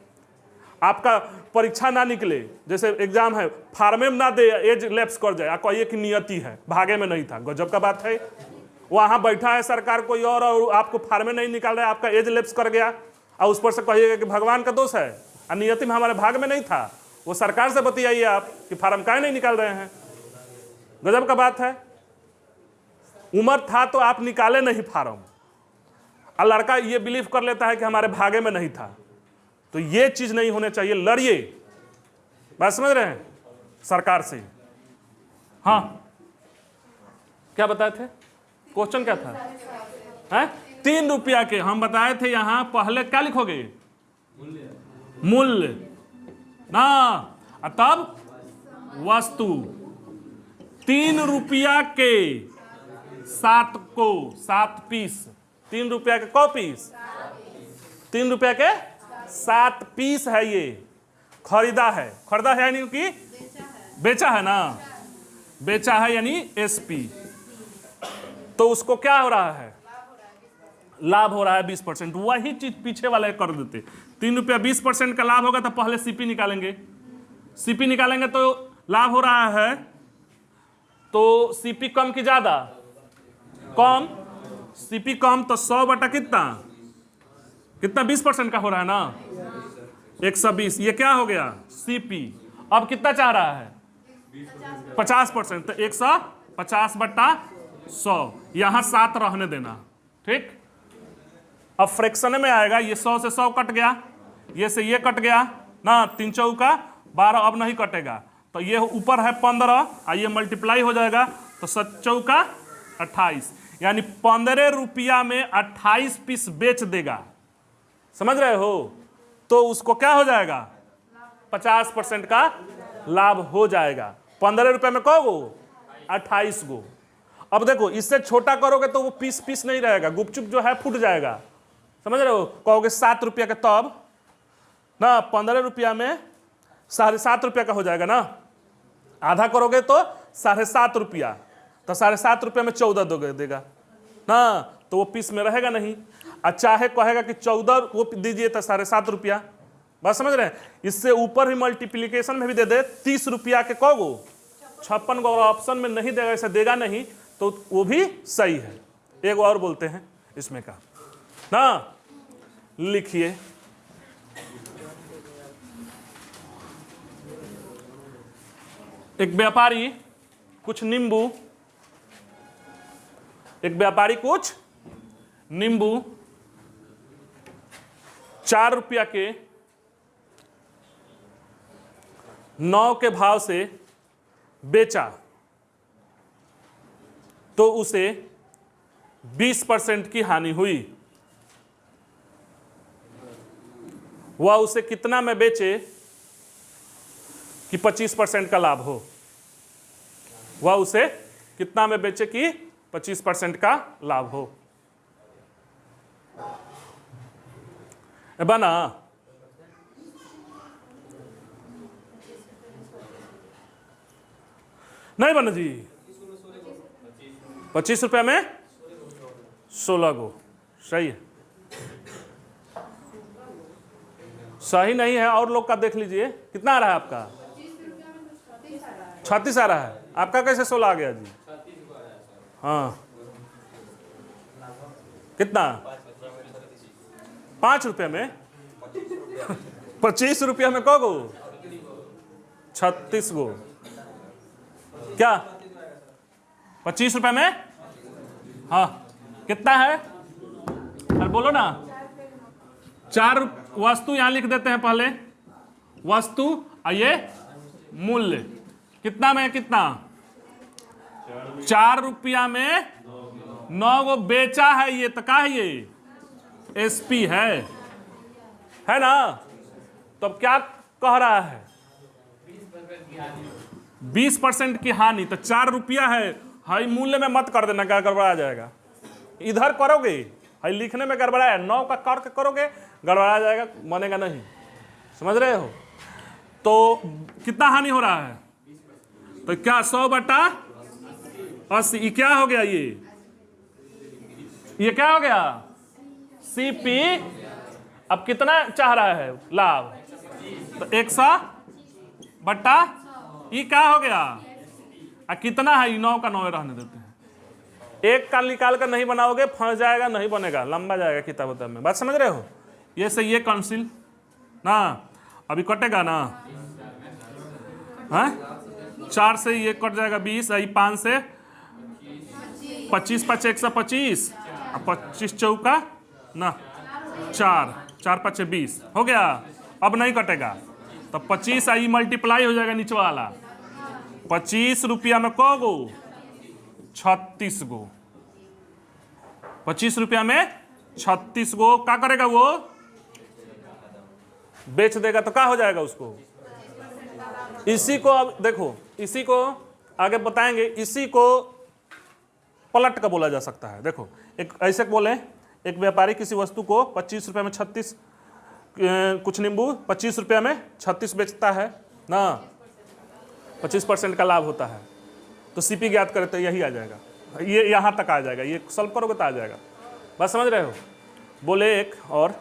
आपका परीक्षा ना निकले, जैसे एग्जाम है, फार्मे में ना दे, एज लैप्स कर जाए, आप कहिए कि नियति है, भागे में नहीं था। गजब का बात है। वहाँ बैठा है सरकार कोई और आपको फार्मे नहीं निकाल रहा है, आपका एज लैप्स कर गया, और उस पर से कहिएगा कि भगवान का दोष है, नियति में हमारे भाग में नहीं था। वो सरकार से बतियाइए आप कि फार्म काहे नहीं निकाल रहे हैं। गजब का बात है। उम्र था तो आप निकाले नहीं फार्म, और लड़का ये बिलीव कर लेता है कि हमारे भागे में नहीं था। तो ये चीज नहीं होने चाहिए। लड़िए। बात समझ रहे हैं? सरकार से। हाँ, क्या बताए थे? क्वेश्चन क्या था? हैं? 3 रुपया के हम बताए थे। यहां पहले क्या लिखोगे? मूल्य ना, तब वस्तु। 3 रुपया के 7 पीस। 3 रुपया के क पीस? 3 रुपया के 7 पीस है। ये खरीदा है। खरीदा है यानी कि बेचा है ना, बेचा है यानी एसपी। तो उसको क्या हो रहा है? लाभ हो रहा है 20%। वही चीज पीछे वाले कर देते। 3 रुपया 20% का लाभ होगा तो पहले सीपी निकालेंगे। सीपी निकालेंगे तो लाभ हो रहा है, तो सीपी कम की ज्यादा? कम। सीपी कम तो 100 बटा कितना 20% का हो रहा है ना, 120। ये क्या हो गया? सीपी। अब कितना चाह रहा है? 50%। तो 150 बटा 100। यहां 7 रहने देना। ठीक। अब फ्रैक्शन में आएगा। ये 100 से 100 कट गया, ये से ये कट गया ना, 3 चौका 12। अब नहीं कटेगा तो ये ऊपर है 15, और ये मल्टीप्लाई हो जाएगा तो 7 चौका 28, यानी 15 रुपया में 28 पीस बेच देगा। समझ रहे हो? तो उसको क्या हो जाएगा? 50% का लाभ हो जाएगा। 15 रुपए में कौ गो? 28 गो। अब देखो, इससे छोटा करोगे तो वो पीस नहीं रहेगा, गुपचुप जो है फूट जाएगा। समझ रहे हो? कहोगे 7 रुपया का, तब ना 15 रुपया में 7.5 रुपया का हो जाएगा ना। आधा करोगे तो 7.5 रुपया, तो 7.5 रुपया में 14 देगा ना, तो वो पीस में रहेगा नहीं। चाहे कहेगा कि 14 वो दीजिए तो 7.5 रुपया। बात समझ रहे हैं? इससे ऊपर ही मल्टीप्लीकेशन में भी दे दे 30 रुपया के कौ गो? 56 गो। ऑप्शन में नहीं देगा, ऐसा देगा नहीं तो वो भी सही है। एक और बोलते हैं इसमें का ना, लिखिए। एक व्यापारी कुछ नींबू, 4 रुपया के 9 के भाव से बेचा, तो उसे 20% की हानि हुई। वह उसे कितना में बेचे कि 25% का लाभ हो? वह उसे कितना में बेचे कि 25% का लाभ हो? बना? नहीं बना जी। 25 रुपया में 16 गो। सही है? सही नहीं है, और लोग का देख लीजिए। कितना आ रहा है आपका? 36 आ रहा है। आपका कैसे 16 आ गया जी? हाँ, कितना? 5 रुपया में 25 रुपया में कौ गो? 36 गो। क्या 25 रुपया में? हाँ, कितना है? अरे बोलो ना। 4 वस्तु यहां लिख देते हैं पहले। वस्तु और ये मूल्य। कितना में कितना? 4 रुपया में 9 गो बेचा है। ये तो का है? ये एसपी है ना? तो अब क्या कह रहा है? 20% की हानि, तो 4 रुपया है, हाई मूल्य में मत कर देना, क्या गड़बड़ा जाएगा। इधर करोगे, हाई लिखने में गड़बड़ा है, 9 का कर्क करोगे गड़बड़ा जाएगा, बनेगा नहीं। समझ रहे हो? तो कितना हानि हो रहा है? तो क्या 100/80, ये क्या हो गया? ये क्या हो गया? सीपी। अब कितना चाह रहा है लाभ? तो 100/, ये क्या हो गया? कितना है? 9 का 9 रहने देते हैं। एक का निकाल कर नहीं बनाओगे, फंस जाएगा, नहीं बनेगा, लंबा जाएगा किताब में। बात समझ रहे हो? ये से ये काउंसिल ना, अभी कटेगा ना, हाँ 4 से ये कट जाएगा 20, 5 से 25, 5 125, 25 चौका ना 4, 4 5 20 हो गया। अब नहीं कटेगा, तो 25 आई मल्टीप्लाई हो जाएगा नीचे वाला। 25 रुपया में क गो? 36 गो। 25 रुपया में 36 गो क्या करेगा? वो बेच देगा, तो क्या हो जाएगा उसको? इसी को अब देखो, इसी को आगे बताएंगे, इसी को पलट का बोला जा सकता है। देखो, एक ऐसे बोले, एक व्यापारी किसी वस्तु को 25 रुपये में 36 कुछ नींबू 25 रुपये में 36 बेचता है ना, 25% का लाभ होता है। तो सीपी ज्ञात करें तो यही आ जाएगा, ये यहाँ तक आ जाएगा, ये सॉल्व करोगे तो आ जाएगा। बस समझ रहे हो? बोले एक और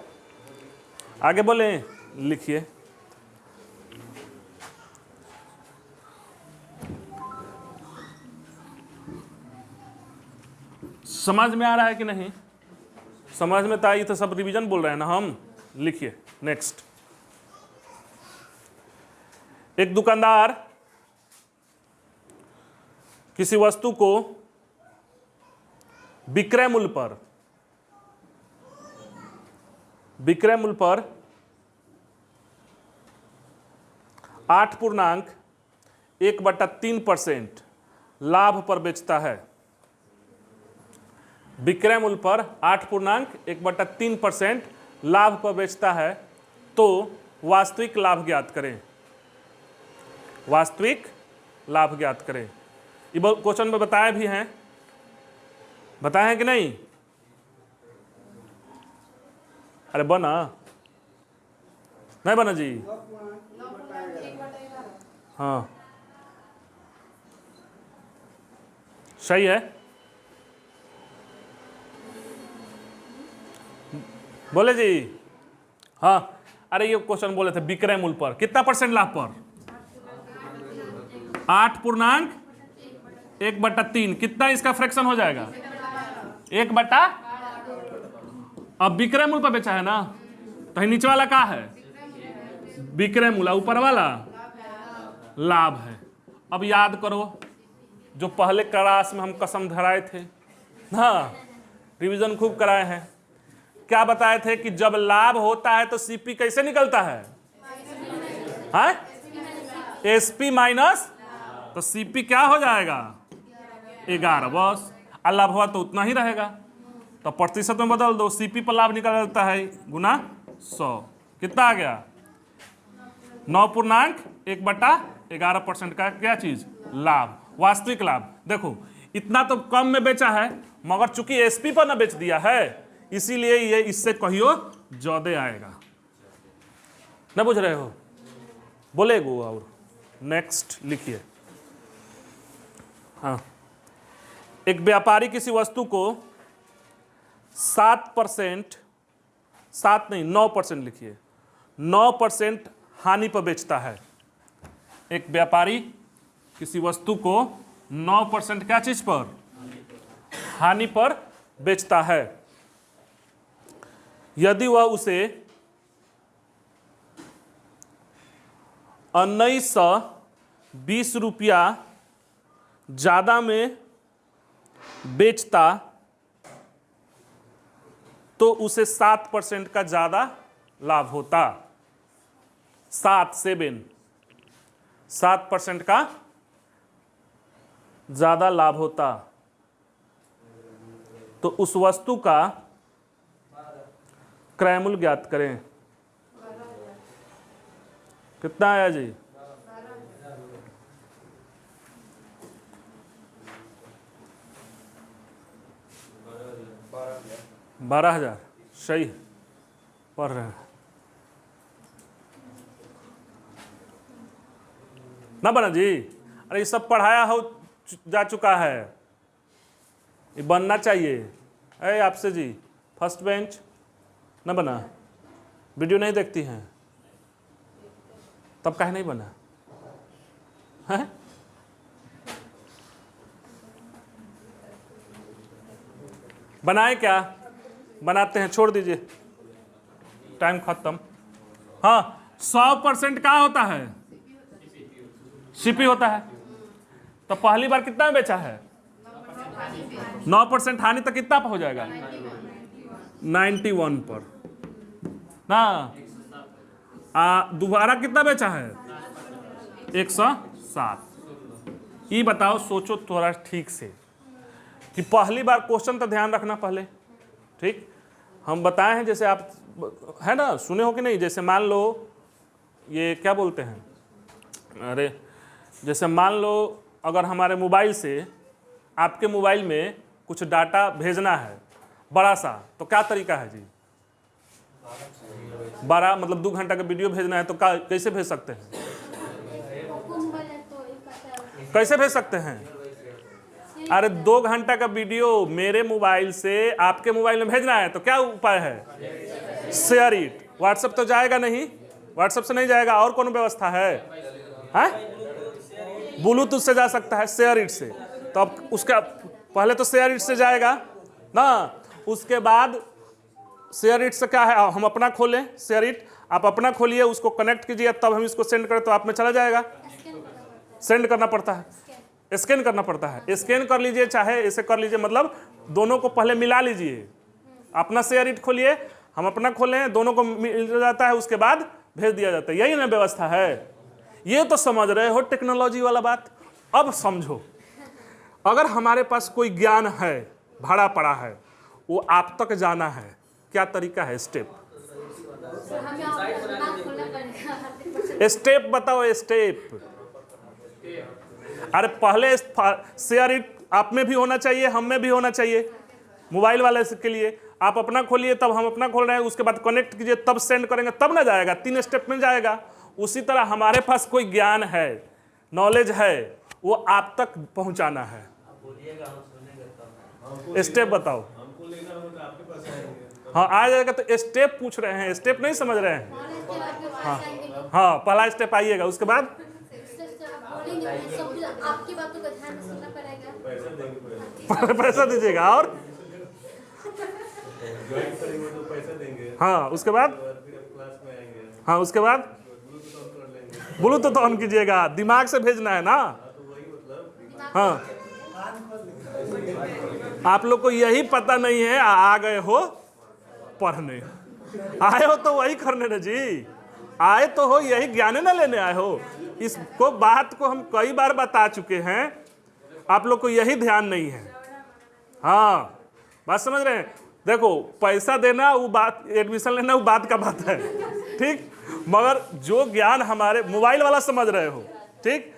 आगे बोले, लिखिए। समझ में आ रहा है कि नहीं? समझ में तो आई, तो सब रिवीजन बोल रहे हैं ना हम। लिखिए नेक्स्ट। एक दुकानदार किसी वस्तु को विक्रय मूल्य पर 8.1/3% लाभ पर बेचता है। विक्रय मूल्य पर 8.1/3% लाभ पर बेचता है, तो वास्तविक लाभ ज्ञात करें। वास्तविक लाभ ज्ञात करें। ये क्वेश्चन में बताए भी हैं, बताए हैं कि नहीं? अरे बना नहीं बना जी? हाँ सही है। बोले जी हाँ। अरे ये क्वेश्चन बोले थे विक्रय मूल्य पर कितना % लाभ पर? 8.1/3। कितना इसका फ्रैक्शन हो जाएगा? 1/। अब विक्रय मूल्य पर बेचा है ना, तो नीचे वाला क्या है? विक्रय मूल्य, ऊपर वाला लाभ है। अब याद करो, जो पहले क्लास में हम कसम धराए थे ना, रिवीजन खूब कराए हैं। क्या बताए थे कि जब लाभ होता है तो सीपी कैसे निकलता है? हाँ? एसपी माइनस, तो सीपी क्या हो जाएगा? 11। बस। लाभ हुआ तो उतना ही रहेगा, तो प्रतिशत में बदल दो, सीपी पर लाभ निकलता है गुना 100। कितना आ गया? 9.1/11% का क्या चीज? लाभ, वास्तविक लाभ। देखो इतना तो कम में बेचा है, मगर चूंकि एसपी पर ना बेच दिया है, इसीलिए ये इससे कहियो ज्यादा आएगा। ना बुझ रहे हो? बोले गो। और नेक्स्ट लिखिए। हाँ, एक व्यापारी किसी वस्तु को 9% लिखिए, 9% हानि पर बेचता है। एक व्यापारी किसी वस्तु को 9% क्या चीज पर? हानि पर बेचता है। यदि वह उसे 1920 रुपया ज्यादा में बेचता, तो उसे 7% का ज्यादा लाभ होता। 7% का ज्यादा लाभ होता, तो उस वस्तु का क्रय मूल्य ज्ञात करें। कितना आया जी? 12,000 सही है, पढ़ रहे हैं ना बना जी? अरे ये सब पढ़ाया हो जा चुका है, ये बनना चाहिए। अरे आपसे जी फर्स्ट बेंच ना बना, वीडियो नहीं देखती हैं तब काहे नहीं बना है? बनाए क्या? बनाते हैं, छोड़ दीजिए, टाइम खत्म। हाँ 100% क्या होता है? सीपी होता है। तो पहली बार कितना में बेचा है? 9% हानि, तक कितना पर हो जाएगा? 91 पर ना। दोबारा कितना बेचा है? 107। ये बताओ, सोचो थोड़ा ठीक से कि पहली बार क्वेश्चन तो ध्यान रखना पहले, ठीक? हम बताए हैं, जैसे आप है ना, सुने हो कि नहीं? जैसे मान लो ये क्या बोलते हैं, अरे जैसे मान लो अगर हमारे मोबाइल से आपके मोबाइल में कुछ डाटा भेजना है बड़ा सा, तो क्या तरीका है जी? 12 मतलब 2 घंटा का वीडियो भेजना है तो कैसे भेज सकते हैं? कैसे भेज सकते हैं? अरे 2 घंटा का वीडियो मेरे मोबाइल से आपके मोबाइल में भेजना है तो क्या उपाय है? Share it. व्हाट्सएप तो जाएगा नहीं, व्हाट्सएप से नहीं जाएगा, और कौन व्यवस्था है? ब्लूटूथ से जा सकता है, शेयर इट से। तो अब उसका पहले तो शेयर इट से जाएगा ना, उसके बाद शेयर इट से क्या है, हम अपना खोलें शेयर इट, आप अपना खोलिए, उसको कनेक्ट कीजिए, तब हम इसको सेंड करें तो आप में चला जाएगा। सेंड करना पड़ता है, स्कैन करना पड़ता है। स्कैन कर लीजिए, चाहे ऐसे कर लीजिए, मतलब दोनों को पहले मिला लीजिए। अपना शेयर इट खोलिए, हम अपना खोलें, दोनों को मिल जाता है, उसके बाद भेज दिया जाता है। यही ना व्यवस्था है। ये तो समझ रहे हो टेक्नोलॉजी वाला बात। अब समझो, अगर हमारे पास कोई ज्ञान है भरा पड़ा है, वो आप तक जाना है, क्या तरीका है? स्टेप स्टेप बताओ, स्टेप। अरे पहले शेयर इट आप में भी होना चाहिए, हम में भी होना चाहिए। मोबाइल वाले के लिए आप अपना खोलिए, तब हम अपना खोल रहे हैं, उसके बाद कनेक्ट कीजिए, तब सेंड करेंगे, तब ना जाएगा, 3 स्टेप में जाएगा। उसी तरह हमारे पास कोई ज्ञान है, नॉलेज है, वो आप तक पहुंचाना है। स्टेप बताओ। हाँ आ जाएगा, तो स्टेप पूछ रहे हैं, स्टेप नहीं समझ रहे हैं? हाँ हाँ, पहला स्टेप आइएगा, उसके बाद आपकी बातों का ध्यान सुनना पड़ेगा, पैसा दीजिएगा, और हाँ उसके बाद, हाँ उसके बाद ब्लूटूथ ऑन कीजिएगा, दिमाग से भेजना है ना। हाँ आप लोग को यही पता नहीं है, आ गए हो पढ़ने, आए हो तो वही करने ना जी, आए तो हो यही ज्ञान ना लेने आए हो। इसको बात को हम कई बार बता चुके हैं, आप लोग को यही ध्यान नहीं है। हाँ बात समझ रहे हैं? देखो पैसा देना वो बात, एडमिशन लेना वो बात का बात है, ठीक, मगर जो ज्ञान हमारे मोबाइल वाला समझ रहे हो, ठीक।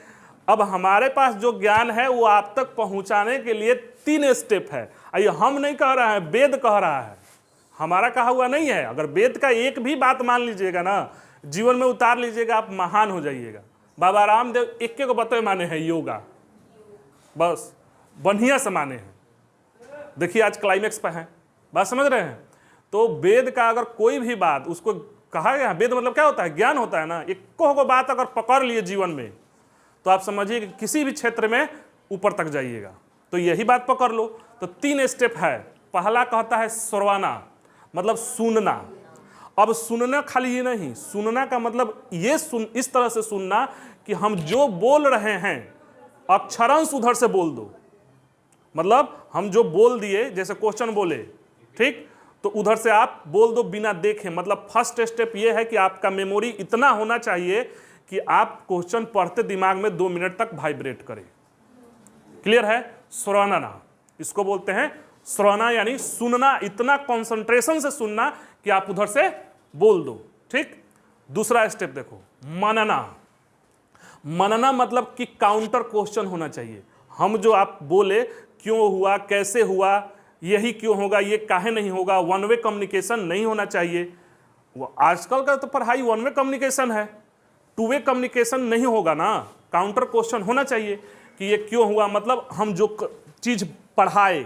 अब हमारे पास जो ज्ञान है वो आप तक पहुंचाने के लिए 3 स्टेप है। ये हम नहीं कह रहे हैं, वेद कह रहा है, हमारा कहा हुआ नहीं है। अगर वेद का एक भी बात मान लीजिएगा ना, जीवन में उतार लीजिएगा, आप महान हो जाइएगा। बाबा रामदेव एक को बतवे माने हैं योगा, बस बढ़िया से माने हैं। देखिए आज क्लाइमेक्स पे हैं, बात समझ रहे हैं? तो वेद का अगर कोई भी बात उसको कहा गया, वेद मतलब क्या होता है? ज्ञान होता है ना। एक को बात अगर पकड़ लिए जीवन में, तो आप समझिए कि किसी भी क्षेत्र में ऊपर तक जाइएगा। तो यही बात पकड़ लो। तो 3 स्टेप है। पहला कहता है श्रवणा, मतलब सुनना। अब सुनना खाली ये नहीं, सुनना का मतलब ये इस तरह से सुनना कि हम जो बोल रहे हैं अक्षरांश उधर से बोल दो। मतलब हम जो बोल दिए, जैसे क्वेश्चन बोले, ठीक, तो उधर से आप बोल दो बिना देखे। मतलब फर्स्ट स्टेप ये है कि आपका मेमोरी इतना होना चाहिए कि आप क्वेश्चन पढ़ते दिमाग में 2 मिनट तक वाइब्रेट करे। क्लियर है? श्रवणना इसको बोलते हैं। श्रवणा यानी सुनना, इतना कंसंट्रेशन से सुनना कि आप उधर से बोल दो, ठीक। दूसरा स्टेप देखो, मनना। मनना मतलब कि काउंटर क्वेश्चन होना चाहिए। हम जो आप बोले क्यों हुआ, कैसे हुआ, यही क्यों होगा, ये काहे नहीं होगा, वन वे कम्युनिकेशन नहीं होना चाहिए। वो आजकल का तो पढ़ाई वन वे कम्युनिकेशन है, टू वे कम्युनिकेशन नहीं होगा ना। काउंटर क्वेश्चन होना चाहिए कि ये क्यों हुआ, मतलब हम जो चीज पढ़ाए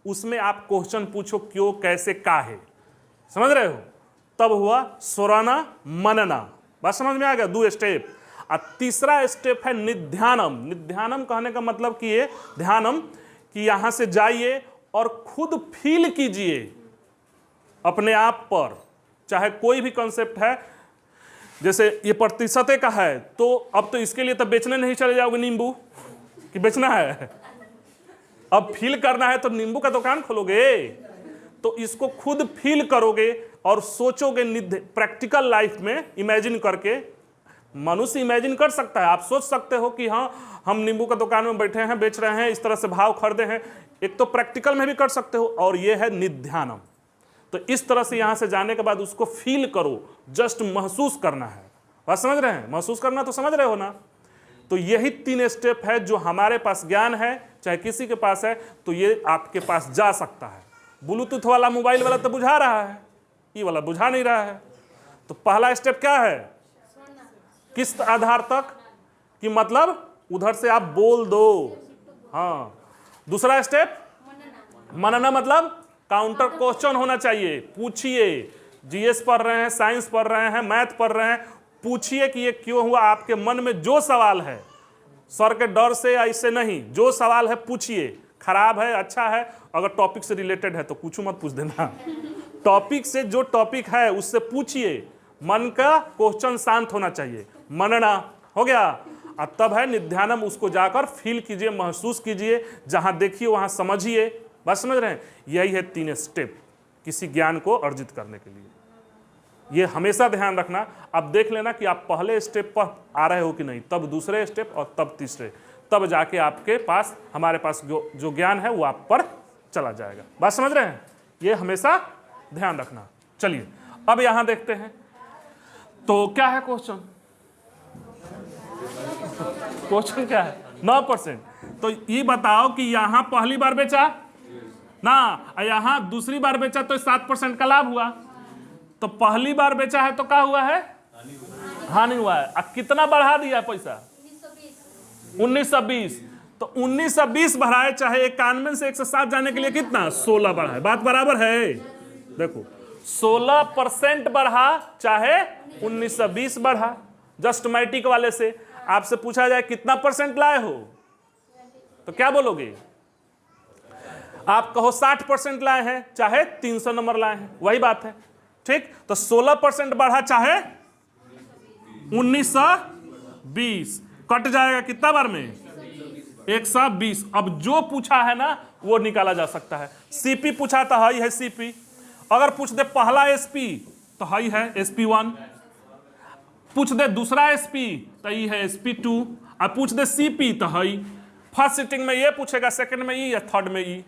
उसमें आप क्वेश्चन पूछो क्यों, कैसे, काहे, समझ रहे हो। तब हुआ स्वराना मनना, बात समझ में आ गया, 2 स्टेप। और तीसरा स्टेप है निध्यानम। निध्यानम कहने का मतलब कि ये ध्यानम कि यहां से जाइए और खुद फील कीजिए अपने आप पर, चाहे कोई भी कॉन्सेप्ट है, जैसे ये प्रतिशते का है तो अब तो इसके लिए तो बेचने नहीं चले जाओगे नींबू कि बेचना है, अब फील करना है तो नींबू का दुकान खोलोगे। तो इसको खुद फील करोगे और सोचोगे, प्रैक्टिकल लाइफ में इमेजिन करके। मनुष्य इमेजिन कर सकता है, आप सोच सकते हो कि हाँ हम नींबू का दुकान में बैठे हैं, बेच रहे हैं, इस तरह से भाव खरीदे हैं, एक तो प्रैक्टिकल में भी कर सकते हो, और ये है निध्यानम। तो इस तरह से यहां से जाने के बाद उसको फील करो, जस्ट महसूस करना है, बात समझ रहे हैं, महसूस करना तो समझ रहे हो ना। तो यही 3 स्टेप है जो हमारे पास ज्ञान है, चाहे किसी के पास है, तो ये आपके पास जा सकता है। ब्लूटूथ वाला मोबाइल वाला तो बुझा रहा है, ये वाला बुझा नहीं रहा है। तो पहला स्टेप क्या है, किस आधार तक, कि मतलब उधर से आप बोल दो, हाँ। दूसरा स्टेप मनना, मतलब काउंटर क्वेश्चन होना चाहिए, पूछिए। जीएस पढ़ रहे हैं, साइंस पढ़ रहे हैं, मैथ पढ़ रहे हैं, पूछिए कि ये क्यों हुआ। आपके मन में जो सवाल है, सर के डर से या इससे नहीं, जो सवाल है पूछिए। खराब है, अच्छा है, अगर टॉपिक से रिलेटेड है तो कुछ मत पूछ देना, टॉपिक से, जो टॉपिक है उससे पूछिए। मन का क्वेश्चन शांत होना चाहिए, मनना हो गया। और तब है निध्यानम, उसको जाकर फील कीजिए, महसूस कीजिए, जहां देखिए वहां समझिए, बस समझ रहे हैं। यही है 3 स्टेप किसी ज्ञान को अर्जित करने के लिए। ये हमेशा ध्यान रखना। अब देख लेना कि आप पहले स्टेप पर आ रहे हो कि नहीं, तब दूसरे स्टेप और तब तीसरे, तब जाके आपके पास, हमारे पास जो ज्ञान है वो आप पर चला जाएगा, बात समझ रहे हैं। ये हमेशा ध्यान रखना। चलिए अब यहां देखते हैं, तो क्या है क्वेश्चन, क्वेश्चन क्या है, 9%। तो ये बताओ कि यहां पहली बार बेचा ना, यहां दूसरी बार बेचा तो 7% का लाभ हुआ। तो पहली बार बेचा है तो क्या हुआ है, हानि हुआ है। अब कितना बढ़ा दिया पैसा, 1920। तो 1920 बढ़ाए, चाहे 91 से 107 जाने के लिए कितना, 16 बढ़ा है, बात बराबर है। देखो 16% बढ़ा, चाहे 1920 बढ़ा। जस्ट मैट्रिक वाले से आपसे पूछा जाए कितना % लाए हो, तो क्या बोलोगे, आप कहो 60% लाए हैं, चाहे 300 नंबर लाए हैं, वही बात है, ठीक। तो 16% बढ़ा, चाहे 1920, कट जाएगा कितना बार में, 120। अब जो पूछा है ना वो निकाला जा सकता है। सीपी पूछा तो हाई है सीपी, अगर पूछ दे पहला एसपी तो हाई है SP1, पूछ दे दूसरा एसपी तो ये है SP2, और पूछ दे सीपी तो हाई। फर्स्ट सिटिंग में ये पूछेगा, सेकंड में ये या थर्ड में ये,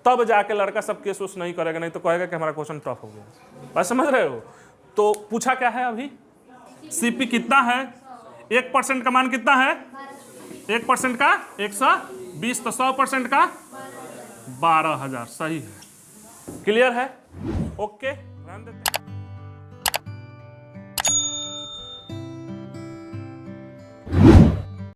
तब जाके लड़का सब केस उस नहीं करेगा, नहीं तो कहेगा कि हमारा क्वेश्चन टफ हो गया, बात समझ रहे हो। तो पूछा क्या है अभी, सीपी कितना है, 1% का मान कितना है, 1% का 120, तो 100% का 12,000, सही है, क्लियर है, ओके, ध्यान देते हैं।